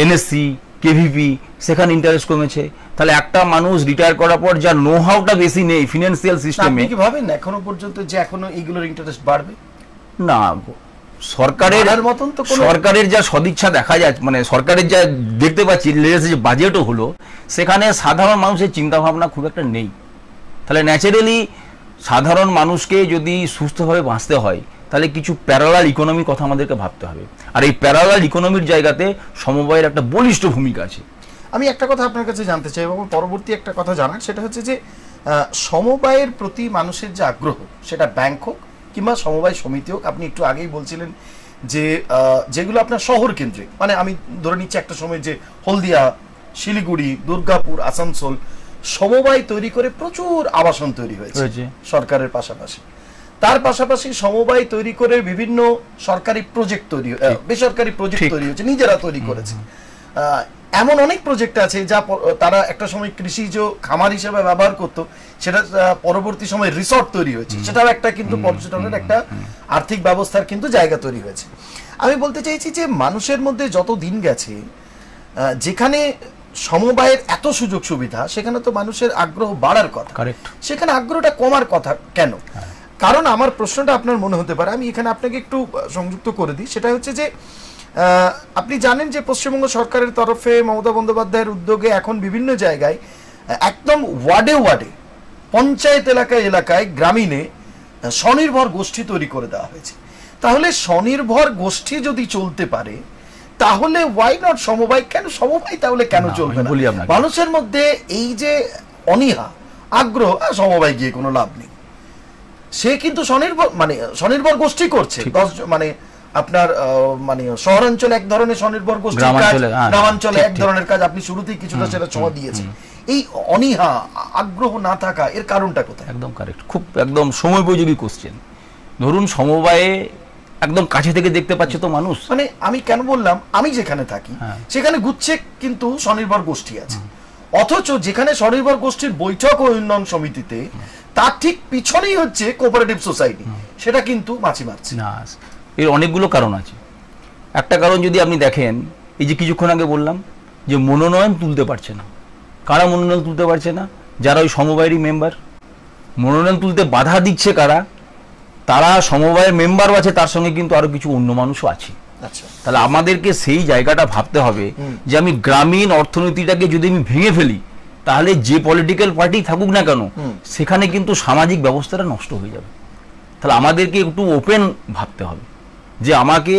S3: এনএসসি, কেভিপি, সেখানে ইন্টারেস্ট কমেছে। তাহলে একটা মানুষ রিটায়ার করার পর যা নো হাউটা বেশি নেই ফিনান্সিয়াল সিস্টেমে,
S2: আপনি কি ভাবেন এখনো পর্যন্ত যে এখনো এইগুলোর ইন্টারেস্ট বাড়বে?
S3: না, সরকারের যা সদিচ্ছা দেখা যায়, মানে সরকারের যা দেখতে পাচ্ছি যে বাজেটও হলো, সেখানে সাধারণ মানুষের চিন্তা ভাবনা খুব একটা নেই। তাহলে ন্যাচারালি সাধারণ মানুষকে যদি সুস্থভাবে বাঁচতে হয় তাহলে কিছু প্যারালাল ইকোনমির কথা আমাদেরকে ভাবতে হবে, আর এই প্যারালাল ইকোনমির জায়গাতে সমবায়ের একটা বলিষ্ঠ ভূমিকা আছে।
S2: আমি একটা কথা আপনার কাছে জানতে চাই এবং পরবর্তী একটা কথা জানার, সেটা হচ্ছে যে সমবায়ের প্রতি মানুষের যে আগ্রহ, সেটা ব্যাংক হোক কিংবা সমবায় সমিতি হোক, আপনি একটু আগেই বলছিলেন যে যেগুলো আপনার শহর কেন্দ্রিক, মানে আমি ধরে নিচ্ছি একটা সময় যে হলদিয়া, শিলিগুড়ি, দুর্গাপুর, আসানসোল সমবায় তৈরি করে প্রচুর আবাসন তৈরি হয়েছে সরকারের পাশাপাশি। তার পাশাপাশি সমবায় তৈরি করে বিভিন্ন সরকারি প্রজেক্ট তৈরি, বেসরকারি প্রজেক্ট তৈরি হয়েছে, নিজেরা তৈরি করেছে। এমন অনেক প্রজেক্ট আছে যা তারা একটা সময় কৃষিজ খামার হিসেবে ব্যবহার করতো, সেটা পরবর্তী সময় রিসর্ট তৈরি হয়েছে, সেটাও একটা কিন্তু পর্যটনের একটা আর্থিক ব্যবস্থার কিন্তু জায়গা তৈরি হয়েছে। আমি বলতে চাইছি যে মানুষের মধ্যে যত দিন গেছে, যেখানে সমবায়ের এত সুযোগ সুবিধা, সেখানে তো মানুষের আগ্রহ বাড়ার কথা,
S3: কারেক্ট,
S2: সেখানে আগ্রহটা কমার কথা কেন? কারণ আমার প্রশ্নটা আপনার মনে হতে পারে, আমি এখানে আপনাকে একটু সংযুক্ত করে দিই, সেটা হচ্ছে যে আপনি জানেন যে পশ্চিমবঙ্গ সরকারের তরফে মমতা বন্দ্যোপাধ্যায়ের উদ্যোগে এখন বিভিন্ন জায়গায় একদম ওয়ার্ডে ওয়ার্ডে, পঞ্চায়েত এলাকায় এলাকায়, গ্রামীণে স্বনির্ভর গোষ্ঠী তৈরি করে দেওয়া হয়েছে। তাহলে স্বনির্ভর গোষ্ঠী যদি চলতে পারে, তাহলে ওয়াই নট সমবায়? কেন সমবায় তাহলে কেন চলবে না? মানুষের মধ্যে এই যে অনীহা, আগ্রহ, সমবায় গিয়ে কোনো লাভ নেই, সে কিন্তু স্বনির্ভর গোষ্ঠী করছে, মানে আপনার মানে শহরাঞ্চলে এক ধরনের স্বনির্ভর গোষ্ঠী, গ্রামাঞ্চলে এক ধরনের কাজ। আপনি শুরুতেই কিছুটা সেটা ছোঁয়া দিয়েছেন। এই অনীহা, আগ্রহ না থাকা, এর কারণটা কোথায়?
S3: একদম কারেক্ট, খুব একদম সময়োপযোগী কোশ্চেন। ধরুন সমবায়ে একদম কাছে থেকে দেখতে পাচ্ছে তো মানুষ।
S2: মানে আমি কেন বললাম, আমি যেখানে থাকি সেখানে গুচ্ছে কিন্তু স্বনির্ভর গোষ্ঠী আছে, অথচ যেখানে স্বনির্ভর গোষ্ঠীর বৈঠক ও উন্নয়ন সমিতিতে তার ঠিক পিছনেই হচ্ছে কোঅপারেটিভ সোসাইটি, সেটা কিন্তু মাছি মারছে
S3: না। এর অনেকগুলো কারণ আছে। একটা কারণ যদি আপনি দেখেন, এই যে কিছুক্ষণ আগে বললাম যে মনোনয়ন তুলতে পারছে না। কারা মনোনয়ন তুলতে পারছে না? যারা ওই সমবায়েরই মেম্বার। মনোনয়ন তুলতে বাধা দিচ্ছে কারা? তারা সমবায়ের মেম্বারও আছে, তার সঙ্গে কিন্তু আরো কিছু অন্য মানুষও আছে। তাহলে আমাদেরকে সেই জায়গাটা ভাবতে হবে যে আমি গ্রামীণ অর্থনীতিটাকে যদি আমি ভেঙে ফেলি, তাহলে যে পলিটিক্যাল পার্টি থাকুক না কেন, সেখানে কিন্তু সামাজিক ব্যবস্থাটা নষ্ট হয়ে যাবে। তাহলে আমাদেরকে একটু ওপেন ভাবতে হবে যে আমাকে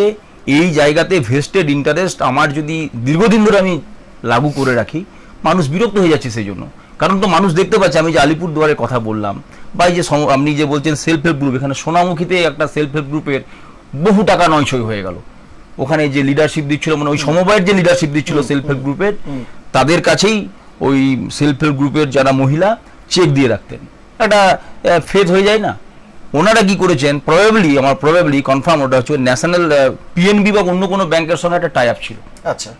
S3: এই জায়গাতে ভেস্টেড ইন্টারেস্ট আমার যদি দীর্ঘদিন ধরে আমি লাগু করে রাখি, মানুষ বিরক্ত হয়ে যাচ্ছে সেই জন্য। কারণ তো মানুষ দেখতে পাচ্ছে, আমি যে আলিপুরদুয়ারের কথা বললাম, বা এই যে আপনি যে বলছেন সেলফ হেল্প গ্রুপ, এখানে সোনামুখীতে একটা সেলফ হেল্প গ্রুপের বহু টাকা নয়ছয় হয়ে গেল। ওখানে যে লিডারশিপ দিচ্ছিল, মানে ওই সমবায়ের যে লিডারশিপ দিচ্ছিল সেলফ হেল্প গ্রুপের, তাদের কাছেই ওই সেলফ হেল্প গ্রুপের যারা মহিলা চেক দিয়ে রাখতেন। একটা ফেদ হয়ে যায় না? ওনারা কি করেছেন, প্রবাবলি কনফার্ম, ওটা হচ্ছে ন্যাশনাল পিএনবি বা অন্য কোনো ব্যাংকের সঙ্গে একটা টাই আপ ছিল।
S2: আচ্ছা,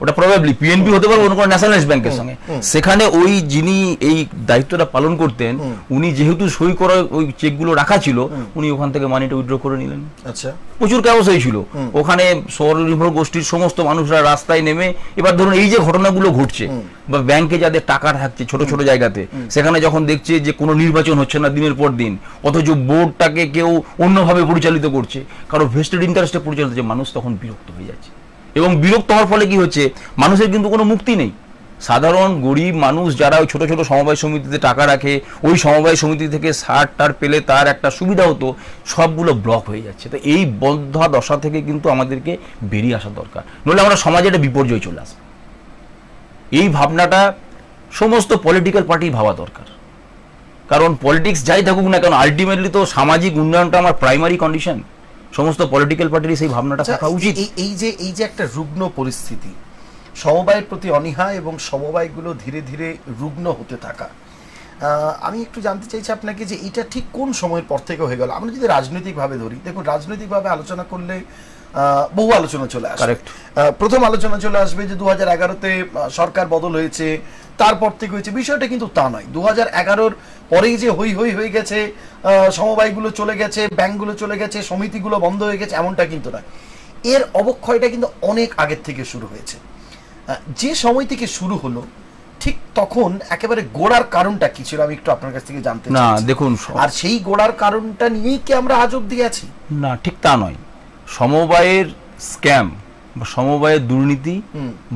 S3: ওটা প্রবাবলি পিএনবি হতে পারে, অন্য কোনো ন্যাশনালাইজড ব্যাংকের সঙ্গে। সেখানে ওই যিনি এই দায়িত্বটা পালন করতেন, উনি যেহেতু সই করা ওই চেকগুলো রাখা ছিল, উনি ওখান থেকে মানিটা উইথড্র করে নিলেন।
S2: আচ্ছা,
S3: প্রচুর ক্যাওস হয়েছিল ওখানে। স্বনির্ভর গোষ্ঠীর সমস্ত মানুষরা রাস্তায় নেমে, এবার ধরুন এই যে ঘটনাগুলো ঘটছে, বা ব্যাংকে যাদের টাকা থাকছে ছোট ছোট জায়গাতে, সেখানে যখন দেখছে যে কোনো নির্বাচন হচ্ছে না দিনের পর দিন, অথচ বোর্ডটাকে কেউ অন্যভাবে পরিচালিত করছে, কারো ভেস্টেড ইন্টারেস্টে পরিচালিত হচ্ছে, মানুষ তখন বিরক্ত হয়ে যাচ্ছে। এবং বিরক্ত হওয়ার ফলে কি হচ্ছে, মানুষের কিন্তু কোনো মুক্তি নেই। সাধারণ গরিব মানুষ যারা ওই ছোট ছোট সমবায় সমিতিতে টাকা রাখে, ওই সমবায় সমিতি থেকে সার পেলে তার একটা সুবিধা হতো, সবগুলো ব্লক হয়ে যাচ্ছে। তো এই বদ্ধ দশা থেকে কিন্তু আমাদেরকে বেরিয়ে আসা দরকার, নইলে আমরা সমাজে একটা বিপর্যয় চলে আসবে। এই ভাবনাটা সমস্ত পলিটিক্যাল পার্টি ভাবা দরকার। কারণ পলিটিক্স যাই থাকুক না কেন, আলটিমেটলি তো সামাজিক উন্নয়নটা আমার প্রাইমারি কন্ডিশন। সমস্ত পলিটিক্যাল পার্টির সেই ভাবনাটা থাকা উচিত।
S2: এই যে একটা রুগ্ন পরিস্থিতি, সমবায়ের প্রতি অনীহা এবং সমবায়গুলো ধীরে ধীরে রুগ্ন হতে থাকা, আমি একটু জানতে চাইছি আপনাকে যে এটা ঠিক কোন সময়ের পর থেকে হয়ে গেল? আমরা যদি রাজনৈতিকভাবে ধরি, দেখুন রাজনৈতিকভাবে আলোচনা করলে বহু আলোচনা চলে আসবে। প্রথম আলোচনা চলে আসবে যে 2011-তে সরকার বদল হয়েছে, তারপর থেকে হয়েছে। বিষয়টা কিন্তু তা নয়। 2011-র পরেই যে হই হয়ে গেছে, সমবায়গুলো চলে গেছে, ব্যাংকগুলো চলে গেছে, সমিতিগুলো বন্ধ হয়ে গেছে, এমনটা কিন্তু নয়। এর অবক্ষয়টা কিন্তু অনেক আগের থেকে শুরু হয়েছে। যে সময় থেকে শুরু হলো, ঠিক তখন একেবারে গোড়ার কারণটা কি ছিল আমি একটু আপনার কাছ থেকে জানতে চাই।
S3: না দেখুন,
S2: আর সেই গোড়ার কারণটা নিয়েই কি আমরা আজ অব্দি আছি?
S3: না, ঠিক তা নয়। সমবায়ের স্ক্যাম বা সমবায়ের দুর্নীতি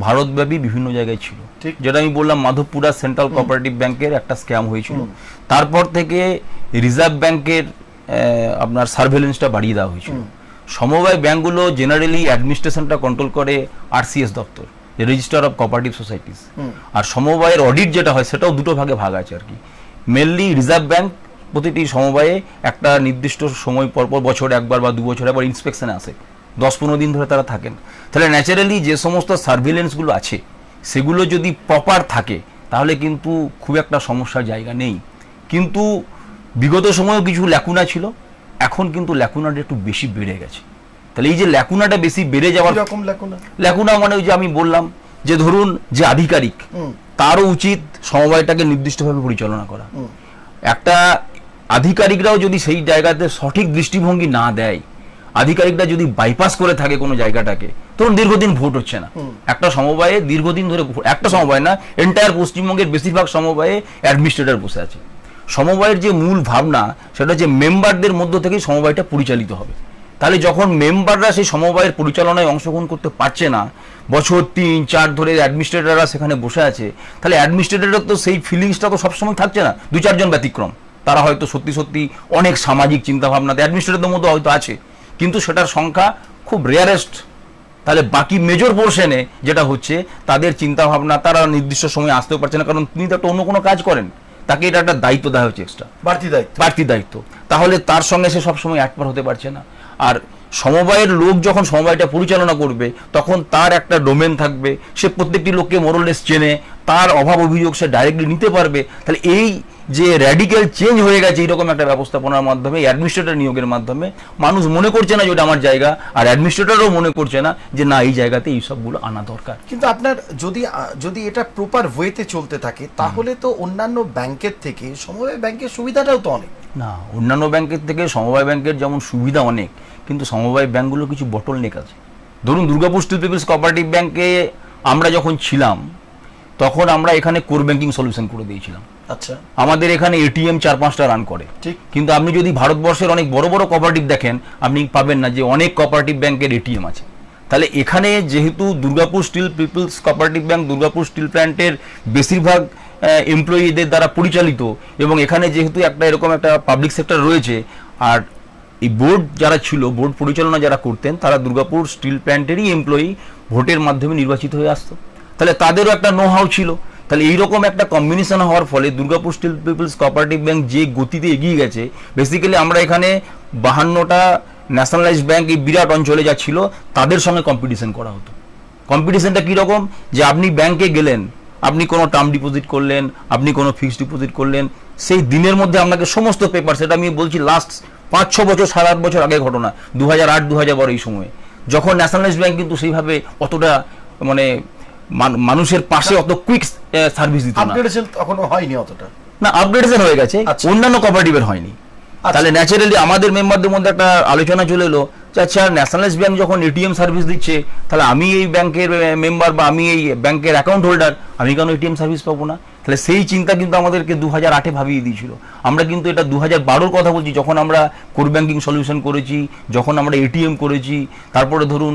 S3: ভারতব্যাপী বিভিন্ন জায়গায় ছিল। যেটা আমি বললাম, মাধবপুরা সেন্ট্রাল কোঅপারেটিভ ব্যাংকের একটা স্ক্যাম হয়েছিল। তারপর থেকে রিজার্ভ ব্যাংকের আপনার সার্ভেলেন্সটা বাড়িয়ে দেওয়া হয়েছিল। সমবায় ব্যাংকগুলো জেনারেলি অ্যাডমিনিস্ট্রেশনটা কন্ট্রোল করে আরসিএস দপ্তর, রেজিস্টার অফ কোঅপারেটিভ সোসাইটিস। আর সমবায়ের অডিট যেটা হয় সেটাও দুটো ভাগে ভাগ আছে আর কি। মেনলি রিজার্ভ ব্যাংক প্রতিটি সমবায়ে একটা নির্দিষ্ট সময় পরপর, বছরে একবার বা 2 বছরে একবার ইন্সপেকশনে আসে, 10-15 দিন ধরে তারা থাকেন। তাহলে ন্যাচারালি যে সমস্ত সার্ভিলেন্সগুলো আছে সেগুলো যদি প্রপার থাকে, তাহলে কিন্তু খুব একটা সমস্যার জায়গা নেই। কিন্তু বিগত সময়েও কিছু ল্যাকুনা ছিল, এখন কিন্তু ল্যাকুনাটা একটু বেশি বেড়ে গেছে। তাহলে এই যে ল্যাকুনাটা বেশি বেড়ে যাওয়ার, ল্যাকুনা মানে ওই যে আমি বললাম যে ধরুন যে আধিকারিক, তারও উচিত সমবায়টাকে নির্দিষ্টভাবে পরিচালনা করা। একটা আধিকারিকরাও যদি সেই জায়গাতে সঠিক দৃষ্টিভঙ্গি না দেয়, আধিকারিকরা যদি বাইপাস করে থাকে কোনো জায়গাটাকে, তখন দীর্ঘদিন ভোট হচ্ছে না। একটা সমবায়ে দীর্ঘদিন ধরে, একটা সমবায় না, এন্টায়ার পশ্চিমবঙ্গের বেশিরভাগ সমবায়ে অ্যাডমিনিস্ট্রেটর বসে আছে। সমবায়ের যে মূল ভাবনা সেটা হচ্ছে মেম্বারদের মধ্য থেকেই সমবায়টা পরিচালিত হবে। তাহলে যখন মেম্বাররা সেই সমবায়ের পরিচালনায় অংশগ্রহণ করতে পারছে না, বছর 3-4 ধরে অ্যাডমিনিস্ট্রেটররা সেখানে বসে আছে, তাহলে অ্যাডমিনিস্ট্রেটরের তো সেই ফিলিংসটা তো সবসময় থাকছে না। 2-4 জন ব্যতিক্রম, তারা হয়তো সত্যি সত্যি অনেক সামাজিক চিন্তাভাবনাতে অ্যাডমিনিস্ট্রেটরদের মধ্যে হয়তো আছে, কিন্তু সেটার সংখ্যা খুব রেয়ারেস্ট। তাহলে বাকি মেজর পোর্শনে যেটা হচ্ছে, তাদের চিন্তাভাবনা, তারা নির্দিষ্ট সময় আসতেও পারছে না, কারণ তিনি তো একটা অন্য কোনো কাজ করেন, তাকে এটা একটা দায়িত্ব দেওয়া হচ্ছে, এক্সট্রা বাড়তি দায়িত্ব। তাহলে তার সঙ্গে সে সবসময় একবার হতে পারছে না। আর সমবায়ের লোক যখন সমবায়টা পরিচালনা করবে, তখন তার একটা ডোমেন থাকবে, সে প্রত্যেকটি লোককে মোরলেস চেনে, তার অভাব অভিযোগ সে ডাইরেক্টলি নিতে পারবে। তাহলে এই যে র্যাডিক্যাল চেঞ্জ হয়ে গেছে এইরকম একটা ব্যবস্থাপনার মাধ্যমে, অ্যাডমিনিস্ট্রেটর নিয়োগের মাধ্যমে, মানুষ মনে করছে না যে ওটা আমার জায়গা, আর অ্যাডমিনিস্ট্রেটরও মনে করছে না যে না, এই জায়গাতে এই সবগুলো আনা দরকার।
S2: কিন্তু আপনার যদি এটা প্রপার ওয়েতে চলতে থাকে, তাহলে তো অন্যান্য ব্যাংকের থেকে সমবায় ব্যাংকের সুবিধাটাও তো অনেক।
S3: না, অন্যান্য ব্যাংকের থেকে সমবায় ব্যাংকের যেমন সুবিধা অনেক, কিন্তু সমবায় ব্যাংকগুলো কিছু বটলনেক আছে। ধরুন দুর্গাপুর স্টিল পিপলস কোঅপারেটিভ ব্যাংকে আমরা যখন ছিলাম, তখন আমরা এখানে কোর ব্যাংকিং সলিউশন করে দিয়েছিলাম।
S2: আচ্ছা,
S3: আমাদের এখানে এটিএম 4-5টা রান করে, ঠিক। কিন্তু আপনি যদি ভারতবর্ষের অনেক বড় বড় কোঅপারেটিভ দেখেন, আপনি পাবেন না যে অনেক কোঅপারেটিভ ব্যাংকের এটিএম আছে। তাহলে এখানে যেহেতু Durgapur steel people's cooperative bank Durgapur steel প্ল্যান্টের বেশিরভাগ এমপ্লয়িদের দ্বারা পরিচালিত, এবং এখানে যেহেতু একটা এরকম একটা পাবলিক সেক্টর রয়েছে, আর এই বোর্ড যারা ছিল, বোর্ড পরিচালনা যারা করতেন, তারা দুর্গাপুর স্টিল প্ল্যান্টেরই এমপ্লয়ি, ভোটের মাধ্যমে নির্বাচিত হয়ে আসতো। তাহলে তাদেরও একটা নো হাউ ছিল। তাহলে এইরকম একটা কম্বিনেশন হওয়ার ফলে Durgapur steel people's cooperative bank যে গতিতে এগিয়ে গেছে, বেসিক্যালি আমরা এখানে 52টা ন্যাশনালাইজড ব্যাংক এই বিরাট অঞ্চলে যা ছিল, তাদের সঙ্গে কম্পিটিশন করা হতো। কম্পিটিশনটা কীরকম, যে আপনি ব্যাংকে গেলেন, আপনি কোনো টার্ম ডিপোজিট করলেন, আপনি কোনো ফিক্সড ডিপোজিট করলেন, সেই দিনের মধ্যে আপনাকে সমস্ত পেপার, সেটা আমি বলছি লাস্ট 5-6 বছর, 7-8 বছর আগের ঘটনা, 2008-2012 এই সময়ে, যখন ন্যাশনালাইজড ব্যাংক কিন্তু সেইভাবে অতটা মানে মানুষের পাশে অত কুইক সার্ভিস দিত না।
S2: আপগ্রেডেশন এখনো হয়নি অতটা।
S3: না, আপগ্রেডেশন হয়ে গেছে, অন্যান্য কোঅপারেটিভের হয়নি। তাহলে ন্যাচারালি আমাদের মেম্বারদের মধ্যে একটা আলোচনা চলে এলো যে আচ্ছা, ন্যাশনালাইজড ব্যাংক যখন এটিএম সার্ভিস দিচ্ছে, তাহলে আমি এই ব্যাংকের মেম্বার বা আমি এই ব্যাংকের অ্যাকাউন্ট হোল্ডার, আমি কেন এটিএম সার্ভিস পাবো না? তাহলে সেই চিন্তা কিন্তু আমাদেরকে 2008-এ ভাবিয়ে দিয়েছিল। আমরা কিন্তু এটা 2012-র কথা বলছি, যখন আমরা কোর ব্যাংকিং সলিউশন করেছি, যখন আমরা এটিএম করেছি, তারপরে ধরুন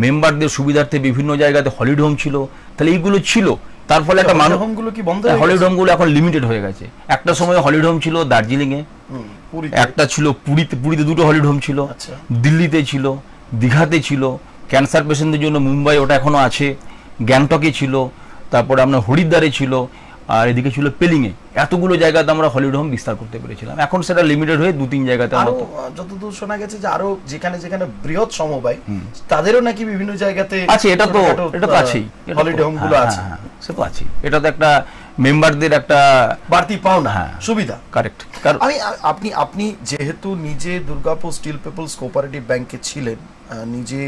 S3: মেম্বারদের সুবিধার্থে বিভিন্ন জায়গাতে হলিডে হোম ছিল। তাহলে এইগুলো ছিল, তার ফলে একটা মানুষ
S2: হোমগুলো কি বন্ধ,
S3: হলিডে হোমগুলো এখন লিমিটেড হয়ে গেছে। একটা সময় হলিডে হোম ছিল দার্জিলিংয়ে, একটা ছিল পুরীতে 2টো হলিডে হোম ছিল, দিল্লিতে ছিল, দীঘাতে ছিল, ক্যান্সার পেশেন্টদের জন্য মুম্বাই ওটা এখনো আছে, গ্যাংটকে ছিল, তারপরে আপনার হরিদ্বারে ছিল, আর এদিকে ছিল পেলিংয়ে। এতগুলো জায়গাতে আমরা হলিডে হোম বিস্তার করতে পেরেছিলাম। এখন সেটা লিমিটেড হয়ে 2-3 জায়গাতে।
S2: যতদূর শোনা গেছে যে আরো যেখানে যেখানে বৃহৎ সমবায়, তাদেরও নাকি বিভিন্ন জায়গাতে
S3: আছে। এটা তো আছেই,
S2: হলিডে হোম গুলো আছে,
S3: সে তো আছেই। এটা তো একটা মেম্বারদের একটা
S2: বাড়তি পাওনা, সুবিধা।
S3: কারেক্ট।
S2: আপনি যেহেতু নিজে দুর্গাপুর স্টিল পিপলস কোঅপারেটিভ ব্যাংকে ছিলেন, নিজে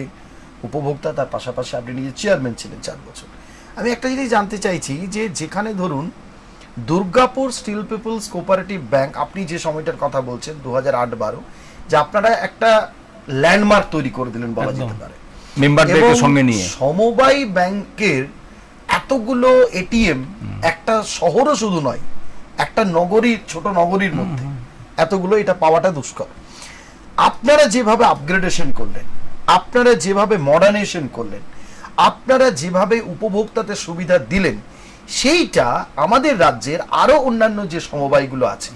S2: উপভোক্তা, তার পাশাপাশি আপনি নিজে চেয়ারম্যান ছিলেন 4 বছর। আমি একটা জিনিস জানতে চাইছি যে যেখানে ধরুন Durgapur steel people's cooperative bank, আপনি যে সময়টার কথা বলছেন 2008-12, যে আপনারা একটা ল্যান্ডমার্ক তৈরি করে দিলেন বলা যেতে পারে
S3: মেম্বারদেরকে সঙ্গে নিয়ে।
S2: সমবায় ব্যাংকের এতগুলো এটিএম একটা শহরও শুধু নয়, একটা নগরী, ছোট নগরীর মধ্যে এতগুলো, এটা পাওয়াটা দুষ্কর। আপনারা যেভাবে আপগ্রেডেশন করলেন, আপনারা যেভাবে মডার্নাইজেশন করলেন, আপনারা যেভাবে উপভোক্তাদের সুবিধা দিলেন, সেইটা আমাদের রাজ্যের আরো অন্যান্য যে সমবায়গুলো আছে,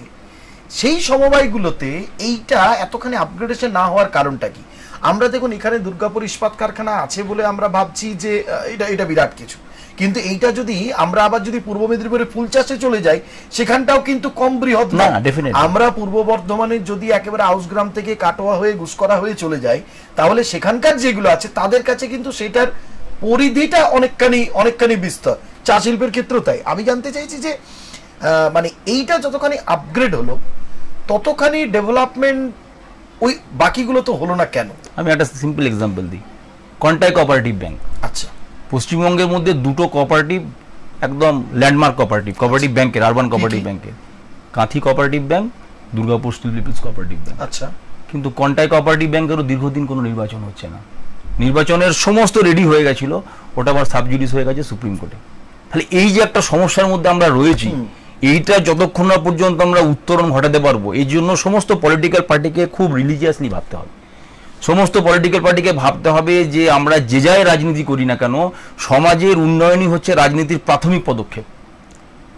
S2: সেই সমবায়গুলোতে এইটা এতখানি আপগ্রেডেশন না হওয়ার কারণটা কি? আমরা দেখুন এখানে দুর্গাপুর ইস্পাত কারখানা আছে বলে আমরা ভাবছি যে এটা বিরাট কিছু, কিন্তু এইটা যদি আমরা আবার যদি পূর্ব মেদিনীপুরে ফুল চাষে চলে যাই, সেখানটাও কিন্তু কম বৃহৎ না। আমরা পূর্ব বর্ধমানে যদি একেবারে আউসগ্রাম থেকে কাটোয়া হয়ে গুসকরা হয়ে চলে যাই, তাহলে সেখানকার যেগুলো আছে তাদের কাছে কিন্তু সেটার পরিধিটা অনেকখানি বিস্তর। চা শিল্পের ক্ষেত্রেও তাই। আমি জানতে চাইছি যে মানে এইটা যতখানি আপগ্রেড হলো, ততখানি ডেভেলপমেন্ট ওই বাকিগুলো তো হলো না কেন?
S3: আমি একটা সিম্পল এক্সাম্পল দিই, কন্টাই কোঅপারেটিভ ব্যাংক।
S2: আচ্ছা,
S3: পশ্চিমবঙ্গের মধ্যে 2টো কোঅপারেটিভ একদম ল্যান্ডমার্ক কোঅপারেটিভ ব্যাংকের, আরবান কোঅপারেটিভ ব্যাংকের, Kanthi cooperative bank, Durgapur steel people's cooperative bank.
S2: আচ্ছা,
S3: কিন্তু কন্টাই কোঅপারেটিভ ব্যাংকেরও দীর্ঘদিন কোনো নির্বাচন হচ্ছে না। নির্বাচনের সমস্ত রেডি হয়ে গেছিল, ওটা আবার সাবজুডিস হয়ে গেছে সুপ্রিম কোর্টে। তাহলে এই যে একটা সমস্যার মধ্যে আমরা রয়েছি, এইটা যতক্ষণ না পর্যন্ত আমরা উত্তরণ ঘটাতে পারবো, এই জন্য সমস্ত পলিটিক্যাল পার্টিকে খুব রিলিজিয়াসলি ভাবতে হবে। সমস্ত পলিটিক্যাল পার্টিকে ভাবতে হবে যে আমরা যে যায় রাজনীতি করি না কেন, সমাজের উন্নয়নই হচ্ছে রাজনীতির প্রাথমিক পদক্ষেপ।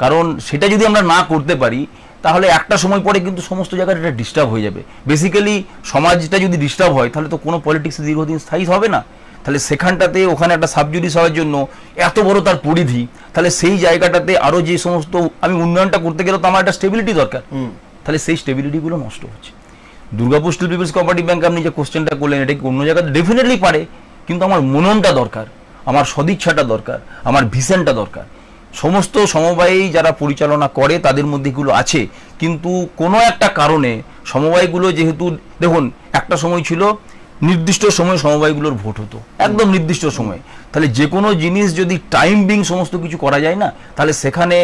S3: কারণ সেটা যদি আমরা না করতে পারি, তাহলে একটা সময় পরে কিন্তু সমস্ত জায়গায় এটা ডিস্টার্ব হয়ে যাবে। বেসিক্যালি সমাজটা যদি ডিস্টার্ব হয়, তাহলে তো কোনো পলিটিক্স দীর্ঘদিন স্থায়ী হবে না। তাহলে সেখানটাতে ওখানে একটা সাবজুডিস হওয়ার জন্য এত বড় তার পরিধি, তাহলে সেই জায়গাটাতে আরও যে সমস্ত আমি উন্নয়নটা করতে গেলে তো আমার একটা স্টেবিলিটি দরকার, তাহলে সেই স্টেবিলিটিগুলো নষ্ট হচ্ছে। Durgapur steel people's cooperative bank আপনি যে কোশ্চেনটা করলেন, এটা কি অন্য জায়গাতে ডেফিনেটলি পারে, কিন্তু আমার মননটা দরকার, আমার সদিচ্ছাটা দরকার, আমার ভিশনটা দরকার। সমস্ত সমবায়ী যারা পরিচালনা করে তাদের মধ্যে এগুলো আছে, কিন্তু কোনো একটা কারণে সমবায়গুলো যেহেতু দেখুন একটা সময় ছিল নির্দিষ্ট সময় সমবায়গুলোর ভোট হতো, একদম নির্দিষ্ট সময়। তাহলে যে কোনো জিনিস যদি টাইম বিং সমস্ত কিছু করা যায় না, তাহলে সেখানে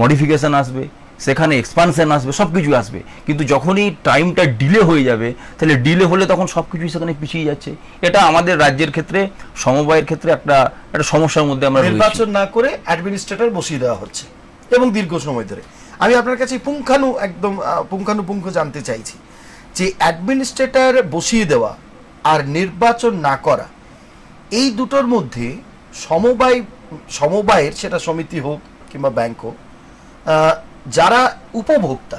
S3: মডিফিকেশন আসবে, সেখানে এক্সপানশন আসবে, সব কিছু আসবে। কিন্তু যখনই টাইমটা ডিলে হয়ে যাবে, তাহলে ডিলে হলে তখন সব কিছুই সেখানে পিছিয়ে যাচ্ছে। এটা আমাদের রাজ্যের ক্ষেত্রে সমবায়ের ক্ষেত্রে একটা সমস্যার মধ্যে আমরা
S2: নির্বাচন না করে অ্যাডমিনিস্ট্রেটর বসিয়ে দেওয়া হচ্ছে এবং দীর্ঘ সময় ধরে। আমি আপনার কাছে পুঙ্খানুপুঙ্খ জানতে চাইছি যে অ্যাডমিনিস্ট্রেটর বসিয়ে দেওয়া আর নির্বাচন না করা, এই দুটোর মধ্যে সমবায়ের সেটা সমিতি হোক কিংবা ব্যাংক হোক, যারা উপভোক্তা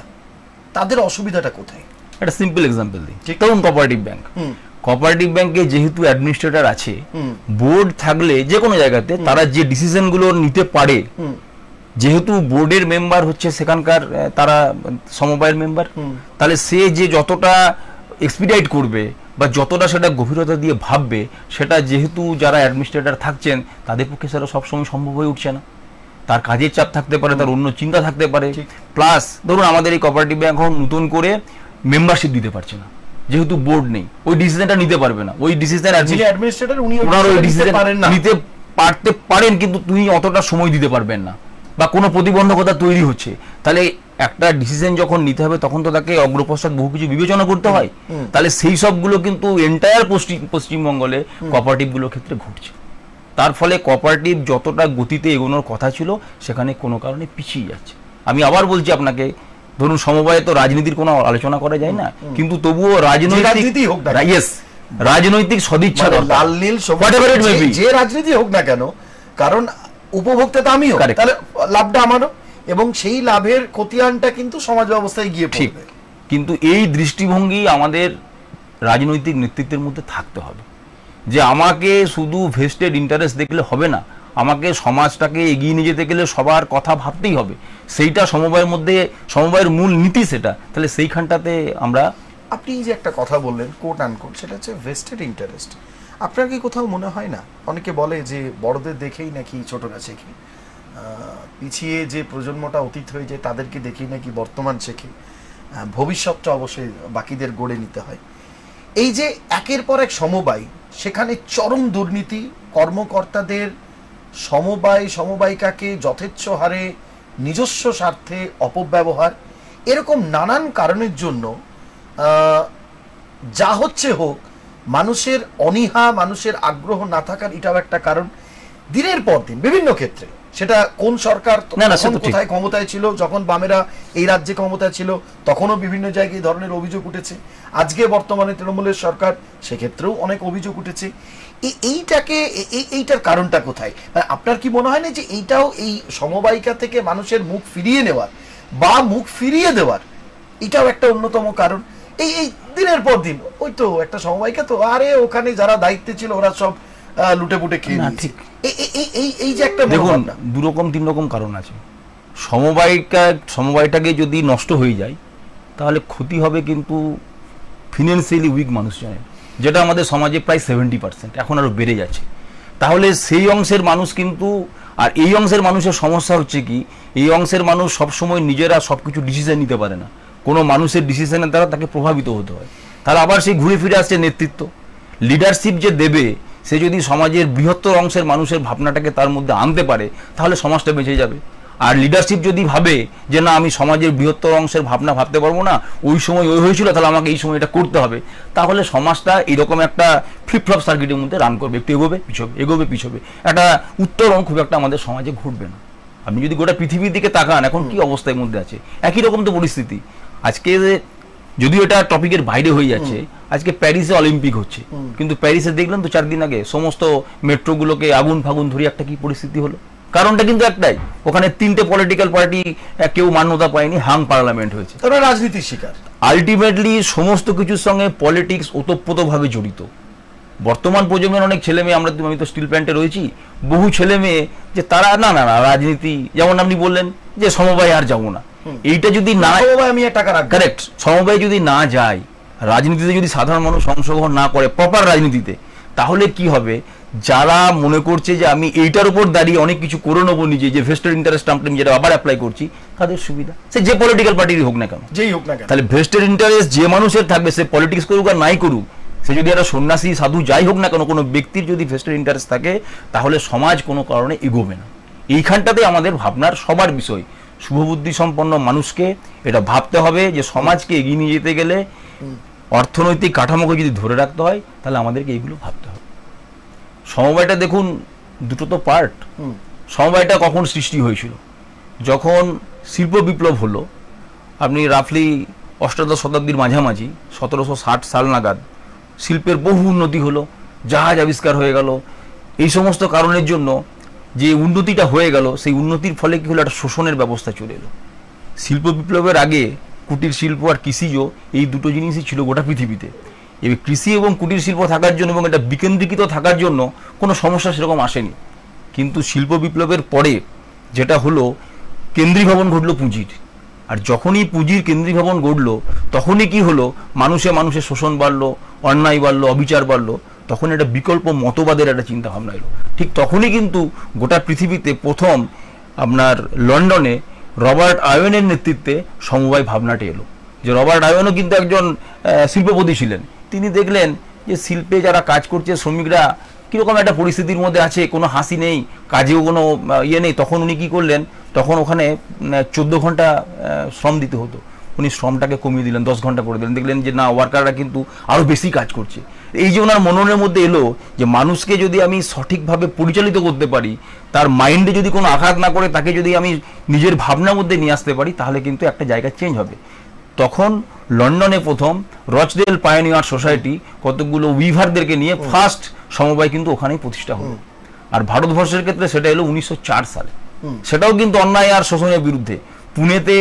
S2: তাদের অসুবিধাটা কোথায়?
S3: একটা সিম্পল এক্সাম্পল দিই, ধরুন কোঅপারেটিভ ব্যাংক। কোঅপারেটিভ ব্যাংকে যেহেতু অ্যাডমিনিস্ট্রেটর আছে, বোর্ড থাকলে যে কোনো জায়গাতে তারা যে ডিসিশনগুলো নিতে পারে, যেহেতু বোর্ডের মেম্বার হচ্ছে সেখানকার তারা সমবায়ের মেম্বার, তাহলে সে যে যতটা এক্সপিডাইট করবে বা যতটা সেটা গভীরতা দিয়ে ভাববে, সেটা যেহেতু যারা অ্যাডমিনিস্ট্রেটর থাকছেন তাদের পক্ষে সেটা সবসময় সম্ভব হয়ে উঠছে না। তার কাজের চাপ থাকতে পারে, তার অন্য চিন্তা থাকতে পারে। প্লাস ধরুন আমাদের এই কোঅপারেটিভ ব্যাংক এখন নতুন করে মেম্বারশিপ দিতে পারছে না, যেহেতু বোর্ড নেই, ওই ডিসিশনটা নিতে পারবে না। ওই ডিসিশন অ্যাডমিনিস্ট্রেটর উনি নিতে পারতে পারেন, কিন্তু তুমি অতটা সময় দিতে পারবেন না বা কোনো প্রতিবন্ধকতা তৈরি হচ্ছে। তাহলে একটা ডিসিশন যখন নিতে হবে, তখন তো তাকে অগ্রপশ্চাৎ বহু কিছু বিবেচনা করতে হয়। তাহলে সেই সবগুলো কিন্তু এন্টায়ার পশ্চিমবঙ্গে কোঅপারেটিভগুলোর ক্ষেত্রে ঘটছে। তার ফলে কোঅপারেটিভ যতটা গতিতে এগোনোর কথা ছিল, সেখানে কোনো কারণে পিছিয়ে যাচ্ছে। আমি আবার বলছি আপনাকে, ধরুন সমবায়ে তো রাজনীতির কোনো আলোচনা করা যায় না, কিন্তু তবুও রাজনৈতিক সদিচ্ছা,
S2: লাল নীল যে রাজনীতি হোক না কেন, কারণ উপভোক্তা তো আমিও, তাহলে লাভটা আমারও, এবং সেই লাভের খতিয়ানটা কিন্তু সমাজ ব্যবস্থায় গিয়ে পড়বে।
S3: কিন্তু এই দৃষ্টিভঙ্গি আমাদের রাজনৈতিক নেতৃত্বের মধ্যে থাকতে হবে, যে আমাকে শুধু ভেস্টেড ইন্টারেস্ট দেখলে হবে না, আমাকে সমাজটাকে এগিয়ে নিয়ে যেতে গেলে সবার কথা ভাবতেই হবে। সেইটা সমবায়ের মধ্যে, সমবায়ের মূল নীতি সেটা। তাহলে সেইখানটাতে আমরা,
S2: আপনি যে একটা কথা বললেন কোট আনকোট, সেটা হচ্ছে ভেস্টেড ইন্টারেস্ট। আপনার কি কোথাও মনে হয় না, অনেকে বলে যে বড়দের দেখেই নাকি ছোটরা শেখে, পিছিয়ে যে প্রজন্মটা অতীত হয়ে যায় তাদেরকে দেখেই নাকি বর্তমান শেখে, ভবিষ্যৎটা অবশ্যই বাকিদের গড়ে নিতে হয়। এই যে একের পর এক সমবায়, সেখানে চরম দুর্নীতি, কর্মকর্তাদের সমবায়িকাকে যথেচ্ছ হারে নিজস্ব স্বার্থে অপব্যবহার, এরকম নানান কারণের জন্য যা হচ্ছে হোক, মানুষের অনীহা, মানুষের আগ্রহ না থাকার এটাও একটা কারণ। দিনের পর দিন বিভিন্ন ক্ষেত্রে, সেটা কোন সরকার কোথায় ক্ষমতায় ছিল, যখন বামেরা এই রাজ্যে ক্ষমতায় ছিল তখনও বিভিন্ন জায়গায় এই ধরনের অভিযোগ উঠেছে। আজকে বর্তমানে তৃণমূলের সরকার, সেক্ষেত্রেও অনেক অভিযোগ উঠেছে। এইটার কারণটা কোথায়? আপনার কি মনে হয় না যে এইটাও এই সমবায়িকা থেকে মানুষের মুখ ফিরিয়ে নেওয়ার বা মুখ ফিরিয়ে দেওয়ার এটাও একটা অন্যতম কারণ? এই দিনের পর দিন ওই তো একটা সমবায়িকা, তো আরে ওখানে যারা দায়িত্বে ছিল ওরা সব লুটে পুটে খেয়ে নিয়েছে। এই যে একটা,
S3: দেখুন দুরকম তিন রকম কারণ আছে। সমবায়টাকে যদি নষ্ট হয়ে যায়, তাহলে ক্ষতি হবে কিন্তু ফিনান্সিয়ালি উইক মানুষজনের, যেটা আমাদের সমাজে প্রায় 70%, এখন আরো বেড়ে যাচ্ছে। তাহলে সেই অংশের মানুষ কিন্তু, আর এই অংশের মানুষের সমস্যা হচ্ছে কি, এই অংশের মানুষ সবসময় নিজেরা সবকিছু ডিসিশন নিতে পারে না, কোনো মানুষের ডিসিশনের দ্বারা তাকে প্রভাবিত হতে হয়। তাহলে আবার সেই ঘুরে ফিরে আসছে নেতৃত্ব, লিডারশিপ যে দেবে, সে যদি সমাজের বৃহত্তর অংশের মানুষের ভাবনাটাকে তার মধ্যে আনতে পারে, তাহলে সমাজটা বেঁচে যাবে। আর লিডারশিপ যদি ভাবে যে না আমি সমাজের বৃহত্তর অংশের ভাবনা ভাবতে পারবো না, ওই সময় ওই হয়েছিল তাহলে আমাকে এই সময় এটা করতে হবে, তাহলে সমাজটা এইরকম একটা ফ্লিপ-ফ্লপ সার্কিটের মধ্যে রান করবে, একটু এগোবে পিছবে, এগোবে পিছবে, একটা উত্তরণ খুব একটা আমাদের সমাজে ঘটবে না। আপনি যদি গোটা পৃথিবীর দিকে তাকান এখন কি অবস্থার মধ্যে আছে, একই রকম তো পরিস্থিতি। আজকে যদিও এটা টপিকের বাইরে হয়ে যাচ্ছে, আজকে প্যারিসে অলিম্পিক হচ্ছে, কিন্তু প্যারিসে দেখলেন তো 4 দিন আগে সমস্ত মেট্রোগুলোকে আগুন ফাগুন ধরে একটা কি পরিস্থিতি হলো। কারণটা কিন্তু একটাই, ওখানে 3টে পলিটিক্যাল পার্টি কেউ মান্যতা পায়নি, হাং পার্লামেন্ট হয়েছে,
S2: তারা রাজনীতির শিকার।
S3: আলটিমেটলি সমস্ত কিছুর সঙ্গে পলিটিক্স ওতপ্রোতভাবে জড়িত। বর্তমান প্রজন্মের অনেক ছেলে মেয়ে, আমি তো স্টিল প্ল্যান্টে রয়েছি, বহু ছেলে মেয়ে যে তারা না না না রাজনীতি, যেমন আপনি বললেন যে সমবায় আর যাবো না, এইটা যদি না,
S2: আমি টাকা রাখবো,
S3: কারেক্ট, সমবায় যদি না যায়, রাজনীতিতে যদি সাধারণ মানুষ অংশগ্রহণ না করে প্রপার রাজনীতিতে, তাহলে কি হবে, যারা মনে করছে যে আমি এইটার উপর দাঁড়িয়ে অনেক কিছু করে নেবো নিজে, যে ভেস্টেড ইন্টারেস্ট আমি যেটা আবার অ্যাপ্লাই করছি, তাদের সুবিধা, সে যে পলিটিক্যাল পার্টিরই হোক না কেন,
S2: যেই হোক না কেন,
S3: তাহলে ভেস্টেড ইন্টারেস্ট যে মানুষের থাকবে, সে পলিটিক্স করুক আর নাই করুক, সে যদি একটা সন্ন্যাসী সাধু যাই হোক না কেন, কোনো ব্যক্তির যদি ভেস্টেড ইন্টারেস্ট থাকে, তাহলে সমাজ কোনো কারণে এগোবে না। এইখানটাতে আমাদের ভাবনার সবার বিষয়, শুভবুদ্ধি সম্পন্ন মানুষকে এটা ভাবতে হবে যে সমাজকে এগিয়ে নিয়ে যেতে গেলে অর্থনৈতিক কাঠামোকে যদি ধরে রাখতে হয়, তাহলে আমাদেরকে এইগুলো ভাবতে হবে। সমবায়টা দেখুন, দুটো তো পার্ট। সমবায়টা কখন সৃষ্টি হয়েছিল, যখন শিল্প বিপ্লব হলো, আপনি রাফলি অষ্টাদশ শতাব্দীর মাঝামাঝি 1760 সাল নাগাদ শিল্পের বহু উন্নতি হলো, জাহাজ আবিষ্কার হয়ে গেল, এই সমস্ত কারণের জন্য যে উন্নতিটা হয়ে গেল, সেই উন্নতির ফলে কি হলো, একটা শোষণের ব্যবস্থা চলে এলো। শিল্প বিপ্লবের আগে কুটির শিল্প আর কৃষিজ, এই দুটো জিনিসই ছিল গোটা পৃথিবীতে। এই কৃষি এবং কুটির শিল্প থাকার জন্য এবং এটা বিকেন্দ্রীকৃত থাকার জন্য কোনো সমস্যা সেরকম আসেনি। কিন্তু শিল্প বিপ্লবের পরে যেটা হলো, কেন্দ্রীভবন ঘটলো পুঁজির, আর যখনই পুঁজির কেন্দ্রীভবন ঘটলো, তখনই কি হলো, মানুষের শোষণ বাড়লো, অন্যায় বাড়লো, অবিচার বাড়লো, তখন একটা বিকল্প মতবাদের একটা চিন্তা ভাবনা এলো। ঠিক তখনই কিন্তু গোটা পৃথিবীতে প্রথম আপনার লন্ডনে রবার্ট আয়োনের নেতৃত্বে সমবায় ভাবনাটা এলো। যে রবার্ট আয়োনও কিন্তু একজন শিল্পপতি ছিলেন, তিনি দেখলেন যে শিল্পে যারা কাজ করছে শ্রমিকরা কীরকম একটা পরিস্থিতির মধ্যে আছে, কোনো হাসি নেই, কাজেও কোনো ইয়ে নেই। তখন উনি কী করলেন, তখন ওখানে 14 ঘন্টা শ্রম দিতে হতো, উনি শ্রমটাকে কমিয়ে দিলেন, 10 ঘন্টা করে দিলেন। দেখলেন যে না, ওয়ার্কাররা কিন্তু আরও বেশি কাজ করছে। এই যে ওনার মননের মধ্যে এলো যে মানুষকে যদি আমি সঠিকভাবে পরিচালিত করতে পারি, তার মাইন্ডে যদি কোনো আঘাত না করে, তাকে যদি আমি নিজের ভাবনার মধ্যে নিয়ে আসতে পারি, তাহলে কিন্তু একটা জায়গা চেঞ্জ হবে। তখন লন্ডনে প্রথম রচডেল পায়োনিয়ার সোসাইটি কতগুলো উইভারদেরকে নিয়ে ফার্স্ট সমবায় কিন্তু ওখানেই প্রতিষ্ঠা হলো। আর ভারতবর্ষের ক্ষেত্রে সেটা এলো 1904 সালে। সেটাও কিন্তু অন্যায় আর শোষণের বিরুদ্ধে। পুনেতে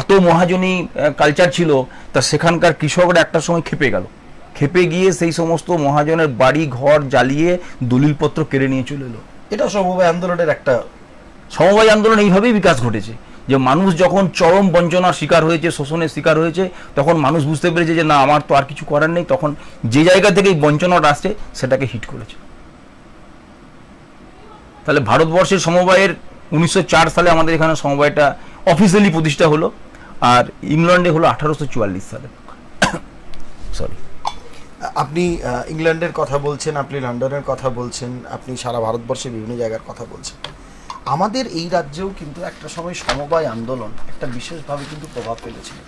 S3: এত মহাজনী কালচার ছিল, তা সেখানকার কৃষকরা একটা সময় খেপে গিয়ে সেই সমস্ত মহাজনের বাড়ি ঘর জ্বালিয়ে দলিলপত্র কেড়ে নিয়ে চলে এলো।
S2: এটা সমবায় আন্দোলনের একটা,
S3: সমবায় আন্দোলন এইভাবেই বিকাশ ঘটেছে, যে মানুষ যখন চরম বঞ্চনার শিকার হয়েছে, শোষণের শিকার হয়েছে, তখন মানুষ বুঝতে পেরেছে যে না, আমার তো আর কিছু করার নেই। তখন যে জায়গা থেকে এই বঞ্চনাটা আসছে, সেটাকে হিট করেছে। তাহলে ভারতবর্ষের সমবায়ের 1904 সালে আমাদের এখানে সমবায়টা অফিসিয়ালি প্রতিষ্ঠা হলো, আর ইংল্যান্ডে হলো 1844 সালে। সরি,
S2: আপনি ইংল্যান্ডের কথা বলছেন, আপনি লন্ডনের কথা বলছেন, আপনি সারা ভারতবর্ষের বিভিন্ন জায়গার কথা বলছেন। আমাদের এই রাজ্যেও কিন্তু একটা সময় সমবায় আন্দোলন একটা বিশেষভাবে কিন্তু প্রভাব ফেলেছিল।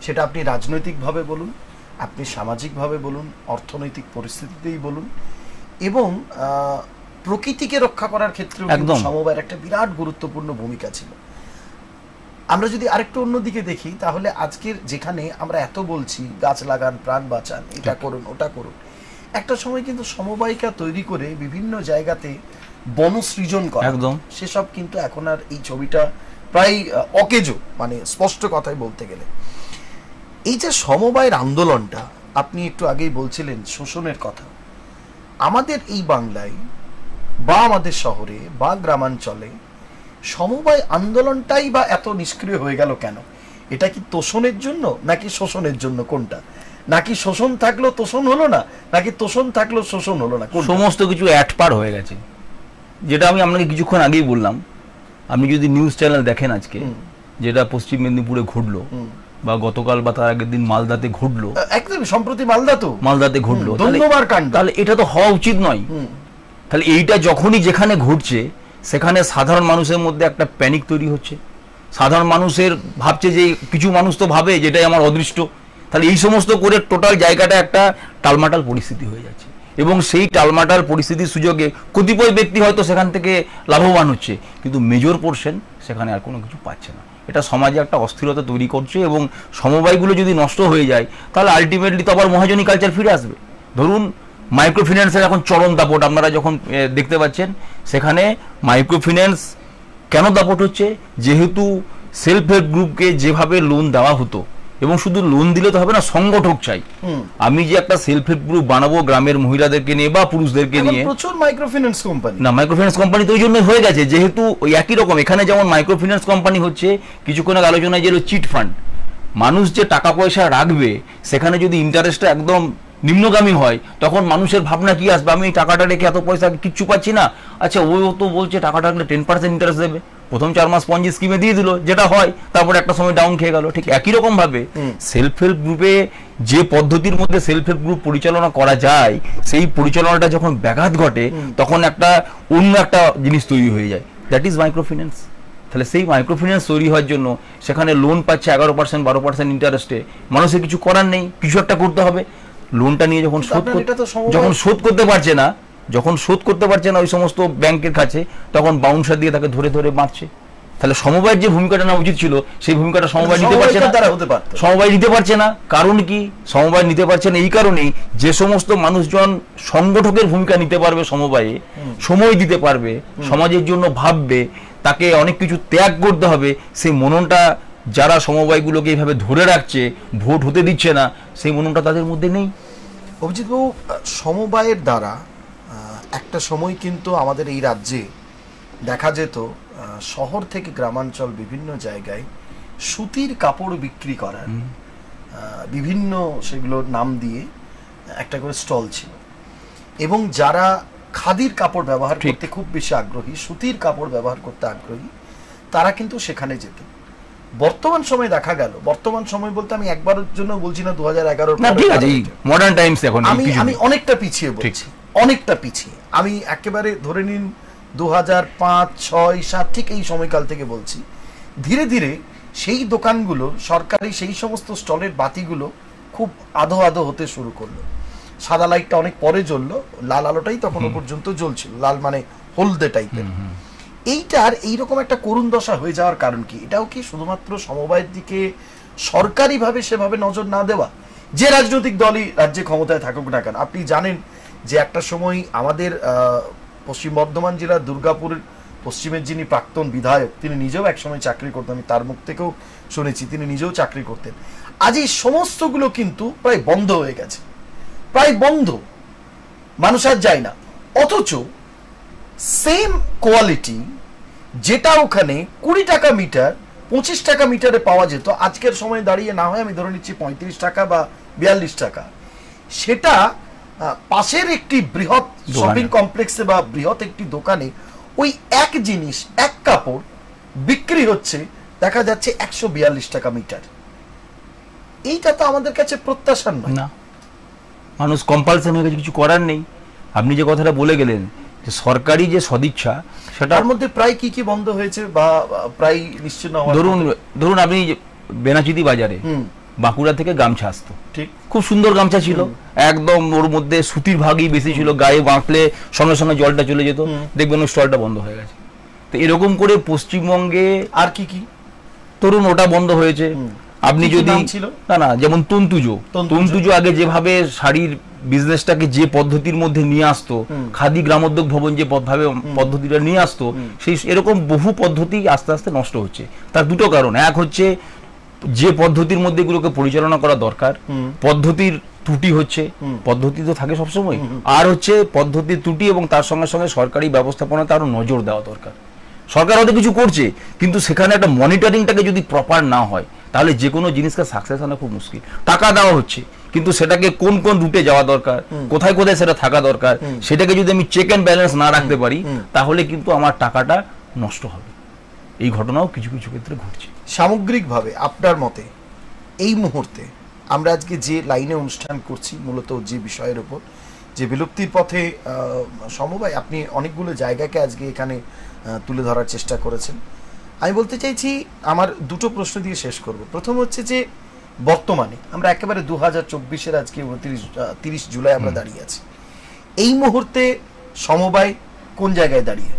S2: সেটা আপনি রাজনৈতিকভাবে বলুন, আপনি সামাজিকভাবে বলুন, অর্থনৈতিক পরিস্থিতিতেই বলুন, এবং প্রকৃতিকে রক্ষা করার ক্ষেত্রেও সমবায়ের একটা বিরাট গুরুত্বপূর্ণ ভূমিকা ছিল। আমরা যদি আরেকটু অন্যদিকে দেখি, তাহলে আজকের যেখানে আমরা এত বলছি গাছ লাগান, প্রাণ বাঁচান, এটা করুন, ওটা করুন, একটা সময় কিন্তু সমবায়িকা তৈরি করে বিভিন্ন জায়গাতে বনসৃজন করা,
S3: একদম
S2: সেসব কিন্তু এখন আর এই ছবিটা প্রায় অকেজো, মানে স্পষ্ট কথাই বলতে গেলে। এই যে সমবায়ের আন্দোলনটা আপনি একটু আগেই বলছিলেন, শোষণের কথা, আমাদের এই বাংলায় বা আমাদের শহরে বা গ্রামাঞ্চলে সমবায় আন্দোলনটাই বা এত নিষ্ক্রিয় হয়ে গেল কেন? এটা কি তোষণের জন্য নাকি শোষণের জন্য? কোনটা? নাকি শোষণ থাকলো তোষণ হলো না, নাকি তোষণ থাকলো শোষণ হলো না?
S3: সমস্ত কিছু অ্যাটপার হয়ে গেছে। যেটা আমি আপনাকে কিছুক্ষণ আগেই বললাম, আপনি যদি নিউজ চ্যানেল দেখেন আজকে, যেটা পশ্চিম মেদিনীপুরে ঘটলো, বা গতকাল বা তার আগের দিন মালদাতে ঘটলো,
S2: একদম সম্প্রতি মালদাতে ঘটলো,
S3: তাহলে এটা তো হওয়া উচিত নয়। তাহলে এইটা যখনই যেখানে ঘটছে, সেখানে সাধারণ মানুষের মধ্যে একটা প্যানিক তৈরি হচ্ছে। সাধারণ মানুষের ভাবছে যে কিছু মানুষ তো ভাবে যেটাই আমার অদৃষ্ট, তাহলে এই সমস্ত করে টোটাল জায়গাটা একটা টালমাটাল পরিস্থিতি হয়ে যাচ্ছে। এবং সেই টালমাটাল পরিস্থিতির সুযোগে কতিপয় ব্যক্তি হয়তো সেখান থেকে লাভবান হচ্ছে, কিন্তু মেজর পোর্শন সেখানে আর কোনো কিছু পাচ্ছে না। এটা সমাজে একটা অস্থিরতা তৈরি করছে, এবং সমবায়গুলো যদি নষ্ট হয়ে যায় তাহলে আলটিমেটলি তো আবার মহাজনী কালচার ফিরে আসবে। ধরুন মাইক্রো ফিন্যান্সের এখন চরম দাপট আপনারা যখন দেখতে পাচ্ছেন, সেখানে মাইক্রো ফিন্যান্স কেন দাপট হচ্ছে, যেহেতু সেলফ হেল্প গ্রুপকে যেভাবে লোন দেওয়া হতো, এবং শুধু লোন দিলে তো হবে না, সংগঠক চাই। আমি যে একটা সেলফ হেল্প গ্রুপ বানাবো গ্রামের মহিলাদেরকে নিয়ে বা পুরুষদেরকে নিয়ে,
S2: প্রচুর মাইক্রোফিন্যান্স কোম্পানি
S3: না মাইক্রোফিন্যান্স কোম্পানি তো ওই জন্য হয়ে গেছে, যেহেতু ওই একই রকম এখানে যেমন মাইক্রোফিন্যান্স কোম্পানি হচ্ছে, কিছুক্ষণ আগে আলোচনায় যে চিট ফান্ড, মানুষ যে টাকা পয়সা রাখবে সেখানে যদি ইন্টারেস্টটা একদম নিম্নগামী হয়, তখন মানুষের ভাবনা কি আসবে, আমি এই টাকাটা রেখে এত পয়সা কিচ্ছু পাচ্ছি না, আচ্ছা ও তো বলছে টাকাটা রাখলে 10% ইন্টারেস্ট দেবে, প্রথম 4 মাস পঞ্জি স্কিমে দিয়ে দিল, যেটা হয়, তারপরে একটা সময় ডাউন খেয়ে গেল। ঠিক একই রকম ভাবে সেলফ হেল্প গ্রুপে যে পদ্ধতির মধ্যে সেলফ হেল্প গ্রুপ পরিচালনা করা যায়, সেই পরিচালনাটা যখন ব্যাঘাত ঘটে, তখন একটা অন্য একটা জিনিস তৈরি হয়ে যায়, দ্যাট ইজ মাইক্রোফিন্যান্স। তাহলে সেই মাইক্রোফিন্যান্স তৈরি হওয়ার জন্য সেখানে লোন পাচ্ছে 11% 12% ইন্টারেস্টে, মানুষের কিছু করার নেই, কিছু একটা করতে হবে। লোনটা নিয়ে যখন শোধ করতে পারছে না ওই সমস্ত ব্যাংকের কাছে, তখন বাউন্সার দিয়ে তাকে ধরে ধরে মারছে। তাহলে সমবায়ের যে ভূমিকাটা নেওয়া উচিত ছিল, সেই ভূমিকাটা সমবায় নিতে পারছে না। সমবায় নিতে পারছে না, কারণ কি সমবায় নিতে পারছে না? এই কারণেই যে সমস্ত মানুষজন সংগঠকের ভূমিকা নিতে পারবে, সমবায়ে সময় দিতে পারবে, সমাজের জন্য ভাববে, তাকে অনেক কিছু ত্যাগ করতে হবে, সেই মননটা যারা সমবায়গুলোকে এইভাবে ধরে রাখছে, ভোট হতে দিচ্ছে না, সেই মননটা তাদের মধ্যে নেই।
S2: অভিজিৎবাবু, সমবায়ের দ্বারা একটা সময় কিন্তু আমাদের এই রাজ্যে দেখা যেত শহর থেকে গ্রামাঞ্চল বিভিন্ন জায়গায় সুতির কাপড় বিক্রি করার বিভিন্ন সেগুলোর নাম দিয়ে একটা করে স্টল ছিল, এবং যারা খাদির কাপড় ব্যবহার করতে খুব বেশি আগ্রহী, সুতির কাপড় ব্যবহার করতে আগ্রহী, তারা কিন্তু সেখানে যেত। বর্তমান সময় দেখা গেল, বর্তমান সময় বলতে আমি একবারের জন্য বলছি না, 2011
S3: মডার্ন টাইমস, এখন
S2: আমি অনেকটা পিছিয়ে বলছি, অনেকটা পিছিয়ে। আমি একেবারে ধরে নিন 2005, 6, 7 ঠিক এই সময়কাল থেকে বলছি। ধীরে ধীরে সেই দোকানগুলো, সরকারি সেই সমস্ত স্টলের বাতিগুলো খুব আধো আধো হতে শুরু করলো। সাদা লাইটটা অনেক পরে জ্বললো, লাল আলোটাই তখনও পর্যন্ত জ্বলছিল, লাল মানে হলদে টাইপের। এইটার এইরকম একটা করুণ দশা হয়ে যাওয়ার কারণ কি? এটাও কি শুধুমাত্র সমবায়ের দিকে সরকারিভাবে সেভাবে নজর না দেওয়া? যে রাজনৈতিক দলই রাজ্যে ক্ষমতায় থাকুক না কেন, আপনি জানেন যে একটা সময় আমাদের পশ্চিম বর্ধমান জেলার দুর্গাপুরের পশ্চিমের যিনি প্রাক্তন বিধায়ক, তিনি নিজেও একসময় চাকরি করতেন, আমি তার মুখ থেকেও শুনেছি তিনি নিজেও চাকরি করতেন। আজ এই সমস্তগুলো কিন্তু প্রায় বন্ধ হয়ে গেছে, প্রায় বন্ধ, মানুষ আর যায় না। অথচ সেম কোয়ালিটি যেটা ওখানে 20 টাকা মিটার, 25 টাকা মিটারে পাওয়া যেত, আজকের সময় দাঁড়িয়ে না হয় আমি ধরে নিচ্ছি 35 টাকা বা 42 টাকা, সেটা পাশের একটি বৃহৎ শপিং কমপ্লেক্সে বা বৃহৎ একটি দোকানে ওই এক জিনিস, এক কাপড় বিক্রি হচ্ছে দেখা যাচ্ছে 142 টাকা মিটার। এইটা তো আমাদের কাছে প্রত্যাশার নয়। না,
S3: মানুষ কম্পালশন হয়ে গেছে, কিছু করার নেই। আপনি যে কথাটা বলে গেলেন যে সরকারি যে সদিচ্ছা,
S2: সেটার মধ্যে প্রায় কি কি বন্ধ হয়েছে বা প্রায় নিশ্চিন্ন হওয়া?
S3: ধরুন আপনি বেনাচিতি বাজারে বাঁকুড়া থেকে গামছা আসতো,
S2: ঠিক,
S3: খুব সুন্দর গামছা ছিল, একদম ওর মধ্যে সুতির ভাগই বেশি ছিল, গায়ে বাঁকলে সঙ্গে সঙ্গে জলটা চলে যেত, দেখবেন ওই স্টলটা বন্ধ হয়ে গেছে। তো এরকম করে পশ্চিমবঙ্গে
S2: আর কি কি
S3: ধরুন ওটা বন্ধ হয়েছে। আপনি যদি না যেমন তন্তুজো আগে যেভাবে শাড়ির বিজনেসটাকে যে পদ্ধতির মধ্যে নিয়ে আসতো, খাদি গ্রামোদ্যোগ ভবন যে পদ্ধতিটা নিয়ে আসতো, সেই এরকম বহু পদ্ধতি আস্তে আস্তে নষ্ট হচ্ছে। তার দুটো কারণ, এক হচ্ছে যে পদ্ধতির মধ্যে এগুলোকে পরিচালনা করা দরকার, পদ্ধতির ত্রুটি হচ্ছে, পদ্ধতি তো থাকে সবসময়, আর হচ্ছে পদ্ধতির ত্রুটি এবং তার সঙ্গে সঙ্গে সরকারি ব্যবস্থাপনাতে আরো নজর দেওয়া দরকার। সরকার হয়তো কিছু করছে, কিন্তু সেখানে একটা মনিটরিংটাকে যদি প্রপার না হয়, তাহলে যে কোনো জিনিসকে সাকসেস আনা খুব মুশকিল। টাকা দেওয়া হচ্ছে, কিন্তু সেটাকে কোন কোন রুটে যাওয়া দরকার, কোথায় কোথায় সেটা থাকা দরকার, সেটাকে যদি আমি চেক অ্যান্ড ব্যালেন্স না রাখতে পারি, তাহলে কিন্তু আমার টাকাটা নষ্ট হবে। এই ঘটনাও কিছু কিছু ক্ষেত্রে ঘটছে।
S2: সামগ্রিকভাবে আপনার মতে এই মুহূর্তে আমরা আজকে যে লাইনে অনুষ্ঠান করছি, মূলত যে বিষয়ের উপর, যে বিলুপ্তির পথে সমবায়, আপনি অনেকগুলো জায়গাকে আজকে এখানে তুলে ধরার চেষ্টা করেছেন। আমি বলতে চাইছি, আমার দুটো প্রশ্ন দিয়ে শেষ করব। প্রথম হচ্ছে যে বর্তমানে আমরা একেবারে 2024-এর আজকে 30 জুলাই আমরা দাঁড়িয়ে আছি, এই মুহূর্তে সমবায় কোন জায়গায় দাঁড়িয়ে?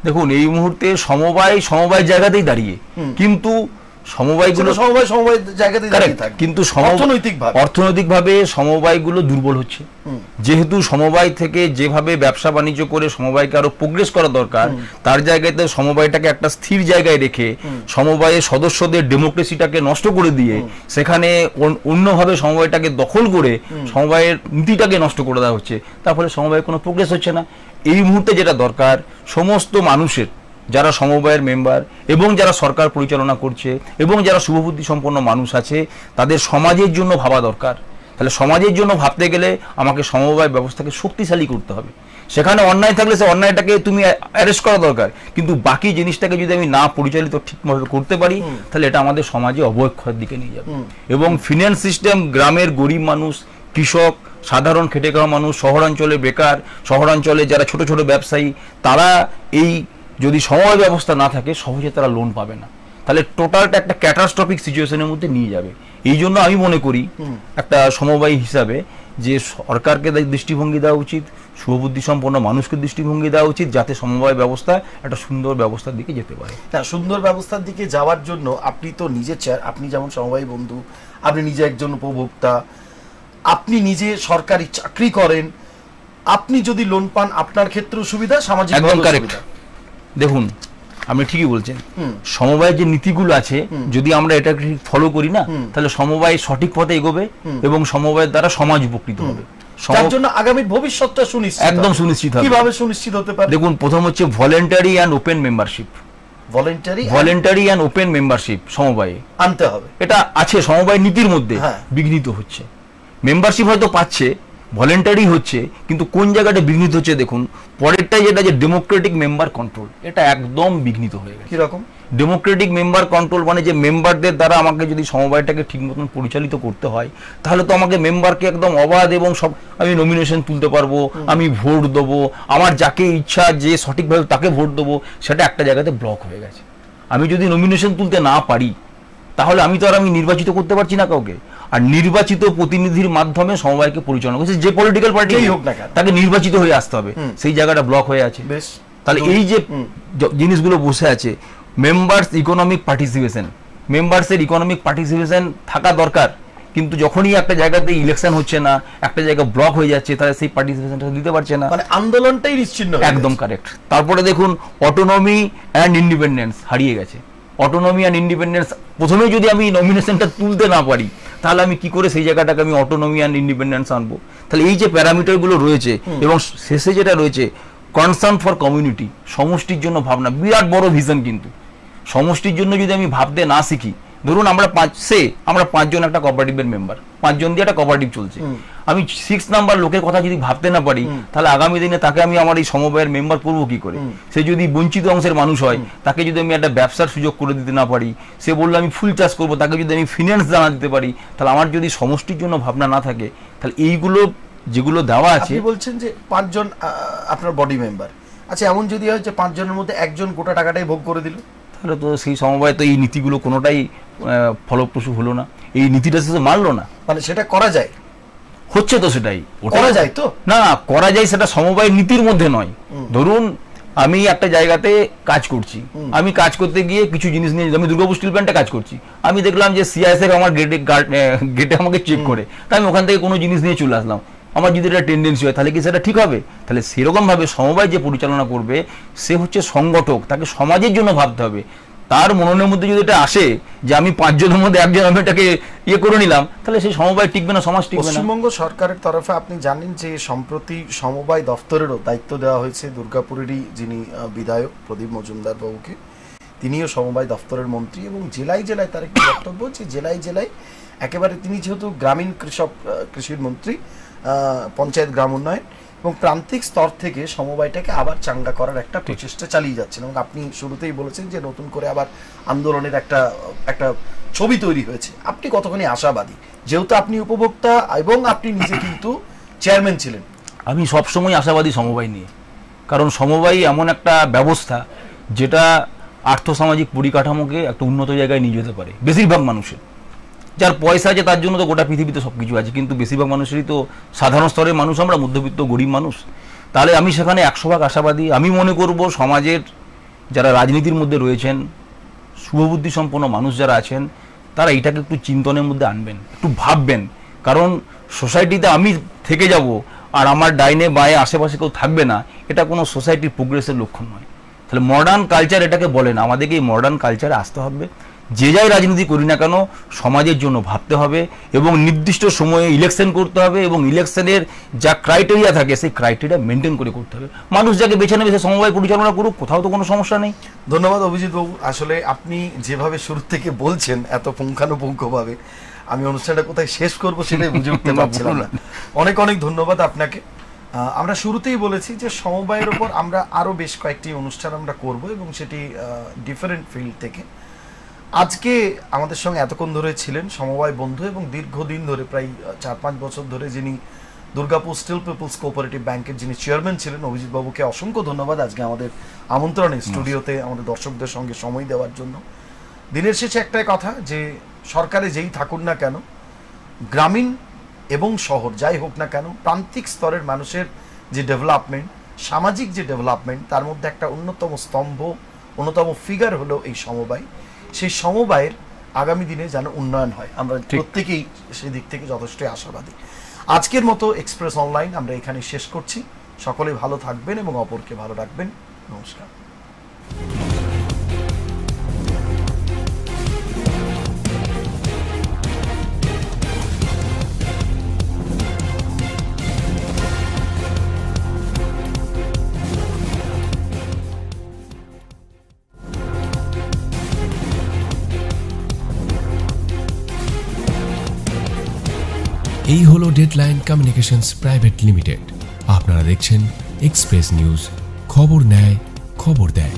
S3: দেখুন, এই মুহূর্তে সমবায় জায়গাতেই দাঁড়িয়ে, কিন্তু সমবায়গুলো
S2: সমবায় জায়গাতেই দাঁড়িয়ে থাকে, কিন্তু
S3: অর্থনৈতিকভাবে সমবায়গুলো দুর্বল হচ্ছে। যেহেতু সমবায় থেকে যেভাবে ব্যবসা বাণিজ্য করে সমবায়কে আরো প্রোগ্রেস করা দরকার, তার জায়গায় সমবায়টাকে একটা স্থির জায়গায় রেখে সমবায়ের সদস্যদের ডেমোক্রেসিটাকে নষ্ট করে দিয়ে সেখানে অন্যভাবে সমবায়টাকে দখল করে সমবায়ের নীতিটাকে নষ্ট করে দেওয়া হচ্ছে। তার ফলে সমবায়ের কোনো প্রোগ্রেস হচ্ছে না। এই মুহূর্তে যেটা দরকার, সমস্ত মানুষের, যারা সমবায়ের মেম্বার এবং যারা সরকার পরিচালনা করছে এবং যারা শুভবুদ্ধি সম্পন্ন মানুষ আছে, তাদের সমাজের জন্য ভাবা দরকার। তাহলে সমাজের জন্য ভাবতে গেলে আমাকে সমবায় ব্যবস্থাকে শক্তিশালী করতে হবে। সেখানে অন্যায় থাকলে সে অন্যায়টাকে তুমি অ্যারেস্ট করা দরকার, কিন্তু বাকি জিনিসটাকে যদি আমি না পরিচালিত ঠিকভাবে করতে পারি, তাহলে এটা আমাদের সমাজে অবক্ষয়ের দিকে নিয়ে যাবে। এবং ফিন্যান্স সিস্টেম, গ্রামের গরিব মানুষ, কৃষক, সাধারণ খেটে খাওয়া মানুষ, শহরাঞ্চলে বেকার, শহরাঞ্চলে যারা ছোট ছোট ব্যবসায়ী, তারা এই যদি সমবায় ব্যবস্থা না থাকে সহজে তারা লোন পাবে না। তাহলে টোটালটা একটা ক্যাটাস্ট্রফিক সিচুয়েশনের মধ্যে নিয়ে যাবে। এই জন্য আমি মনে করি একটা সমবায় হিসাবে যে সরকারকে দৃষ্টিভঙ্গি দেওয়া উচিত, শুভবুদ্ধি সম্পন্ন মানুষকে দৃষ্টিভঙ্গি দেওয়া উচিত, যাতে সমবায় ব্যবস্থা একটা সুন্দর ব্যবস্থার দিকে যেতে পারে।
S2: হ্যাঁ, সুন্দর ব্যবস্থার দিকে যাওয়ার জন্য আপনি তো নিজে আপনি যেমন সমবায় বন্ধু, আপনি নিজে একজন উপভোক্তা, আপনি নিজে সরকারি চাকরি করেন, আপনি যদি লোন পান আপনার ক্ষেত্রেও সুবিধা, সামাজিক সুবিধা।
S3: দেখুন, আপনি ঠিকই বলছেন, সমবায়ের যে নীতিগুলো আছে যদি আমরা এটা ফলো করি না, তাহলে সমবায় সঠিক পথে এগোবে এবং সমবায়ের দ্বারা সমাজ উপকৃত হবে।
S2: তার জন্য আগামী ভবিষ্যৎটা
S3: একদম সুনিশ্চিত হবে।
S2: কিভাবে সুনিশ্চিত হতে পারে?
S3: দেখুন, প্রথম হচ্ছে voluntary and open membership. Voluntary and open membership সমবায়ে আনতে হবে। এটা আছে সমবায় নীতির মধ্যে, বিঘ্নিত হচ্ছে। মেম্বারশিপ হয়তো পাচ্ছে, ভলেন্টারি হচ্ছে, কিন্তু কোন জায়গাটা বিঘ্নিত হচ্ছে দেখুন। পরেরটা যেটা, যে ডেমোক্রেটিক মেম্বার কন্ট্রোল, এটা একদম বিঘ্নিত হয়ে গেছে।
S2: কিরকম
S3: ডেমোক্রেটিক মেম্বার কন্ট্রোল? মানে যে মেম্বারদের দ্বারা আমাকে যদি সমবায়টাকে ঠিক মতন পরিচালিত করতে হয়, তাহলে তো আমাকে মেম্বারকে একদম অবাধ এবং সব, আমি নমিনেশন তুলতে পারবো, আমি ভোট দেবো, আমার যাকে ইচ্ছা যে সঠিকভাবে তাকে ভোট দেবো, সেটা একটা জায়গাতে ব্লক হয়ে গেছে। আমি যদি নমিনেশন তুলতে না পারি, তাহলে আমি তো আর নির্বাচিত করতে পারছি না কাউকে। আর নির্বাচিত প্রতিনিধির মাধ্যমে সমবায়কে পরিচালনা করছে, যে পলিটিক্যাল পার্টি হোক না কেন, তাকে নির্বাচিত হয়ে আসতে হবে। সেই জায়গাটা ব্লক হয়ে আছে। তাহলে এই যে জিনিসগুলো বসে আছে, মেম্বার্স ইকোনমিক পার্টিসিপেশন, মেম্বার্সের ইকোনমিক পার্টিসিপেশন থাকা দরকার, কিন্তু যখনই একটা জায়গাতে ইলেকশন হচ্ছে না, একটা জায়গা ব্লক হয়ে যাচ্ছে, তাহলে সেই পার্টিসিপেশনটা দিতে পারছে না,
S2: মানে আন্দোলনটাই নিশ্চিহ্ন।
S3: একদম কারেক্ট। তারপরে দেখুন, অটোনমি অ্যান্ড ইন্ডিপেন্ডেন্স হারিয়ে গেছে। অটোনমি অ্যান্ড ইন্ডিপেন্ডেন্স, প্রথমেই যদি আমি নমিনেশনটা তুলতে না পারি, তাহলে আমি কি করে সেই জায়গাটাকে আমি অটোনমি অ্যান্ড ইন্ডিপেন্ডেন্স আনবো? তাহলে এই যে প্যারামিটারগুলো রয়েছে, এবং শেষে যেটা রয়েছে কনসার্ন ফর কমিউনিটি, সমষ্টির জন্য ভাবনা, বিরাট বড় ভিশন। কিন্তু সমষ্টির জন্য যদি আমি ভাবতে না শিখি, ধরুন আমরা 5 জন একটা কোঅপারেটিভের মেম্বার, 5 জন দিয়ে একটা কোঅপারেটিভ চলছে, আমি 6 নাম্বার লোকের কথা যদি ভাবতে না পারি, তাহলে আগামী দিনে তাকে আমি আমার এই সমবায়ের মেম্বার করবো কি করে? সে যদি বঞ্চিত অংশের মানুষ হয়, তাকে যদি আমি একটা ব্যবসার সুযোগ করে দিতে না পারি, সে বললো আমি ফুল চাষ করবো, তাকে যদি আমি ফিনান্স জানা দিতে পারি, তাহলে আমার যদি সমষ্টির জন্য ভাবনা না থাকে, তাহলে এইগুলো যেগুলো দেওয়া আছে।
S2: আপনি বলছেন যে 5 জন আপনার বডি মেম্বার, আচ্ছা এমন যদি হয় যে 5 জনের মধ্যে একজন গোটা টাকাটাই ভোগ করে দিল,
S3: তাহলে তো সেই সমবায় তো এই নীতিগুলো কোনোটাই ফলপ্রসূ হলো না, এই নীতিটা সে মানলো না।
S2: মানে সেটা করা যায়,
S3: হচ্ছে তো সেটাই,
S2: করা যায় তো
S3: না, করা যায়, সেটা সমবায় নীতির মধ্যে নয়। ধরুন আমি একটা জায়গাতে কাজ করছি, আমি কাজ করতে গিয়ে কিছু জিনিস নিয়ে, আমি দুর্গাপুর স্টিল প্ল্যান্টে কাজ করছি, আমি দেখলাম যে সিআইএসএফ আমার গেটে আমাকে চেক করে, তাই আমি ওখান থেকে কোনো জিনিস নিয়ে চলে আসলাম। আমার যদি এটা টেন্ডেন্সি হয়, তাহলে কি সেটা ঠিক হবে? তাহলে সেরকমভাবে সমবায় যে পরিচালনা করবে, সে হচ্ছে সংগঠক, তাকে সমাজের জন্য ভাবতে হবে। তার মননের মধ্যে যদি এটা আসে যে আমি 5 জনের মধ্যে একজন আমি এটাকে করে নিলাম, তাহলে সেই সমবায় টিকবে না, সমাজ টিকবে না।
S2: পশ্চিমবঙ্গ সরকারের তরফে আপনি জানেন যে সম্প্রতি সমবায় দপ্তরেরও দায়িত্ব দেওয়া হয়েছে দুর্গাপুরেরই যিনি বিধায়ক প্রদীপ মজুমদার বাবুকে। তিনিও সমবায় দপ্তরের মন্ত্রী, এবং জেলায় জেলায় তার একটি বক্তব্য যে জেলায় জেলায় একেবারে, তিনি যেহেতু গ্রামীণ কৃষির মন্ত্রী, পঞ্চায়েত গ্রাম উন্নয়ন এবং প্রান্তিক স্তর থেকে সমবায়টাকে আবার চাঙ্গা করার একটা প্রচেষ্টা চালিয়ে যাচ্ছেন। এবং আপনি শুরুতেই বলেছেন যে নতুন করে আবার আন্দোলনের একটা ছবি তৈরি হয়েছে। আপনি কতখানি আশাবাদী, যেহেতু আপনি উপভোক্তা এবং আপনি নিজে কিন্তু চেয়ারম্যান ছিলেন?
S3: আমি সবসময় আশাবাদী সমবায় নিয়ে, কারণ সমবায় এমন একটা ব্যবস্থা যেটা আর্থসামাজিক পরিকাঠামোকে একটা উন্নত জায়গায় নিয়ে যেতে পারে। বেশিরভাগ মানুষের, যার পয়সা আছে তার জন্য তো গোটা পৃথিবীতে সব কিছু আছে, কিন্তু বেশিরভাগ মানুষেরই তো সাধারণ স্তরের মানুষ, আমরা মধ্যবিত্ত গরিব মানুষ। তাহলে আমি সেখানে 100% আশাবাদী। আমি মনে করব সমাজের যারা রাজনীতির মধ্যে রয়েছেন, শুভবুদ্ধি সম্পন্ন মানুষ যারা আছেন, তারা এটাকে একটু চিন্তনের মধ্যে আনবেন, একটু ভাববেন। কারণ সোসাইটিতে আমি থেকে যাব আর আমার ডাইনে বায়ে আশেপাশে কেউ থাকবে না, এটা কোনো সোসাইটির প্রোগ্রেসের লক্ষণ নয়। তাহলে মডার্ন কালচার এটাকে বলে না, আমাদেরকে এই মডার্ন কালচারে আসতে হবে। যে যাই রাজনীতি করি না কেন, সমাজের জন্য ভাবতে হবে এবং নির্দিষ্ট সময়ে ইলেকশন করতে হবে, এবং ইলেকশনের যা ক্রাইটেরিয়া থাকে সেই ক্রাইটেরিয়া মেনটেন করে করতে হবে। মানুষ যাকে বেছে নেবে সে সমবায় পরিচালনা করুক, কোথাও তো কোনো সমস্যা নেই।
S2: ধন্যবাদ অভিজিৎ বাবু। আসলে আপনি যেভাবে শুরু থেকে বলছেন এত পুঙ্খানুপুঙ্খভাবে, আমি অনুষ্ঠানটা কোথায় শেষ করব সেটাই বুঝে উঠতে পারছিলাম না। অনেক অনেক ধন্যবাদ আপনাকে। আমরা শুরুতেই বলেছি যে সমবায়ের উপর আমরা আরও বেশ কয়েকটি অনুষ্ঠান আমরা করব, এবং সেটি ডিফারেন্ট ফিল্ড থেকে। আজকে আমাদের সঙ্গে এতক্ষণ ধরে ছিলেন সমবায় বন্ধু এবং দীর্ঘদিন ধরে প্রায় 4-5 বছর ধরে যিনি দুর্গাপুর স্টিল পিপলস কোঅপারেটিভ ব্যাংকের যিনি চেয়ারম্যান ছিলেন, অভিজিৎ বাবুকে অসংখ্য ধন্যবাদ আজকে আমাদের আমন্ত্রণে স্টুডিওতে আমাদের দর্শকদের সঙ্গে সময় দেওয়ার জন্য। দিনের শেষে একটাই কথা, যে সরকারে যেই থাকুন না কেন, গ্রামীণ এবং শহর যাই হোক না কেন, প্রান্তিক স্তরের মানুষের যে ডেভেলপমেন্ট, সামাজিক যে ডেভেলপমেন্ট, তার মধ্যে একটা অন্যতম স্তম্ভ, অন্যতম ফিগার হলো এই সমবায়। সেই সমবায়ের আগামী দিনে যেন উন্নয়ন হয়, আমরা প্রত্যেকেই সেই দিক থেকে যথেষ্টই আশাবাদী। আজকের মতো এক্সপ্রেস অনলাইন আমরা এখানে শেষ করছি। সকলে ভালো থাকবেন এবং অপরকে ভালো রাখবেন। নমস্কার।
S1: এই হলো ডেডলাইন কমিউনিকেশনস প্রাইভেট লিমিটেড। আপনারা দেখছেন এক্সপ্রেস নিউজ, খবর নেয়, খবর দেয়।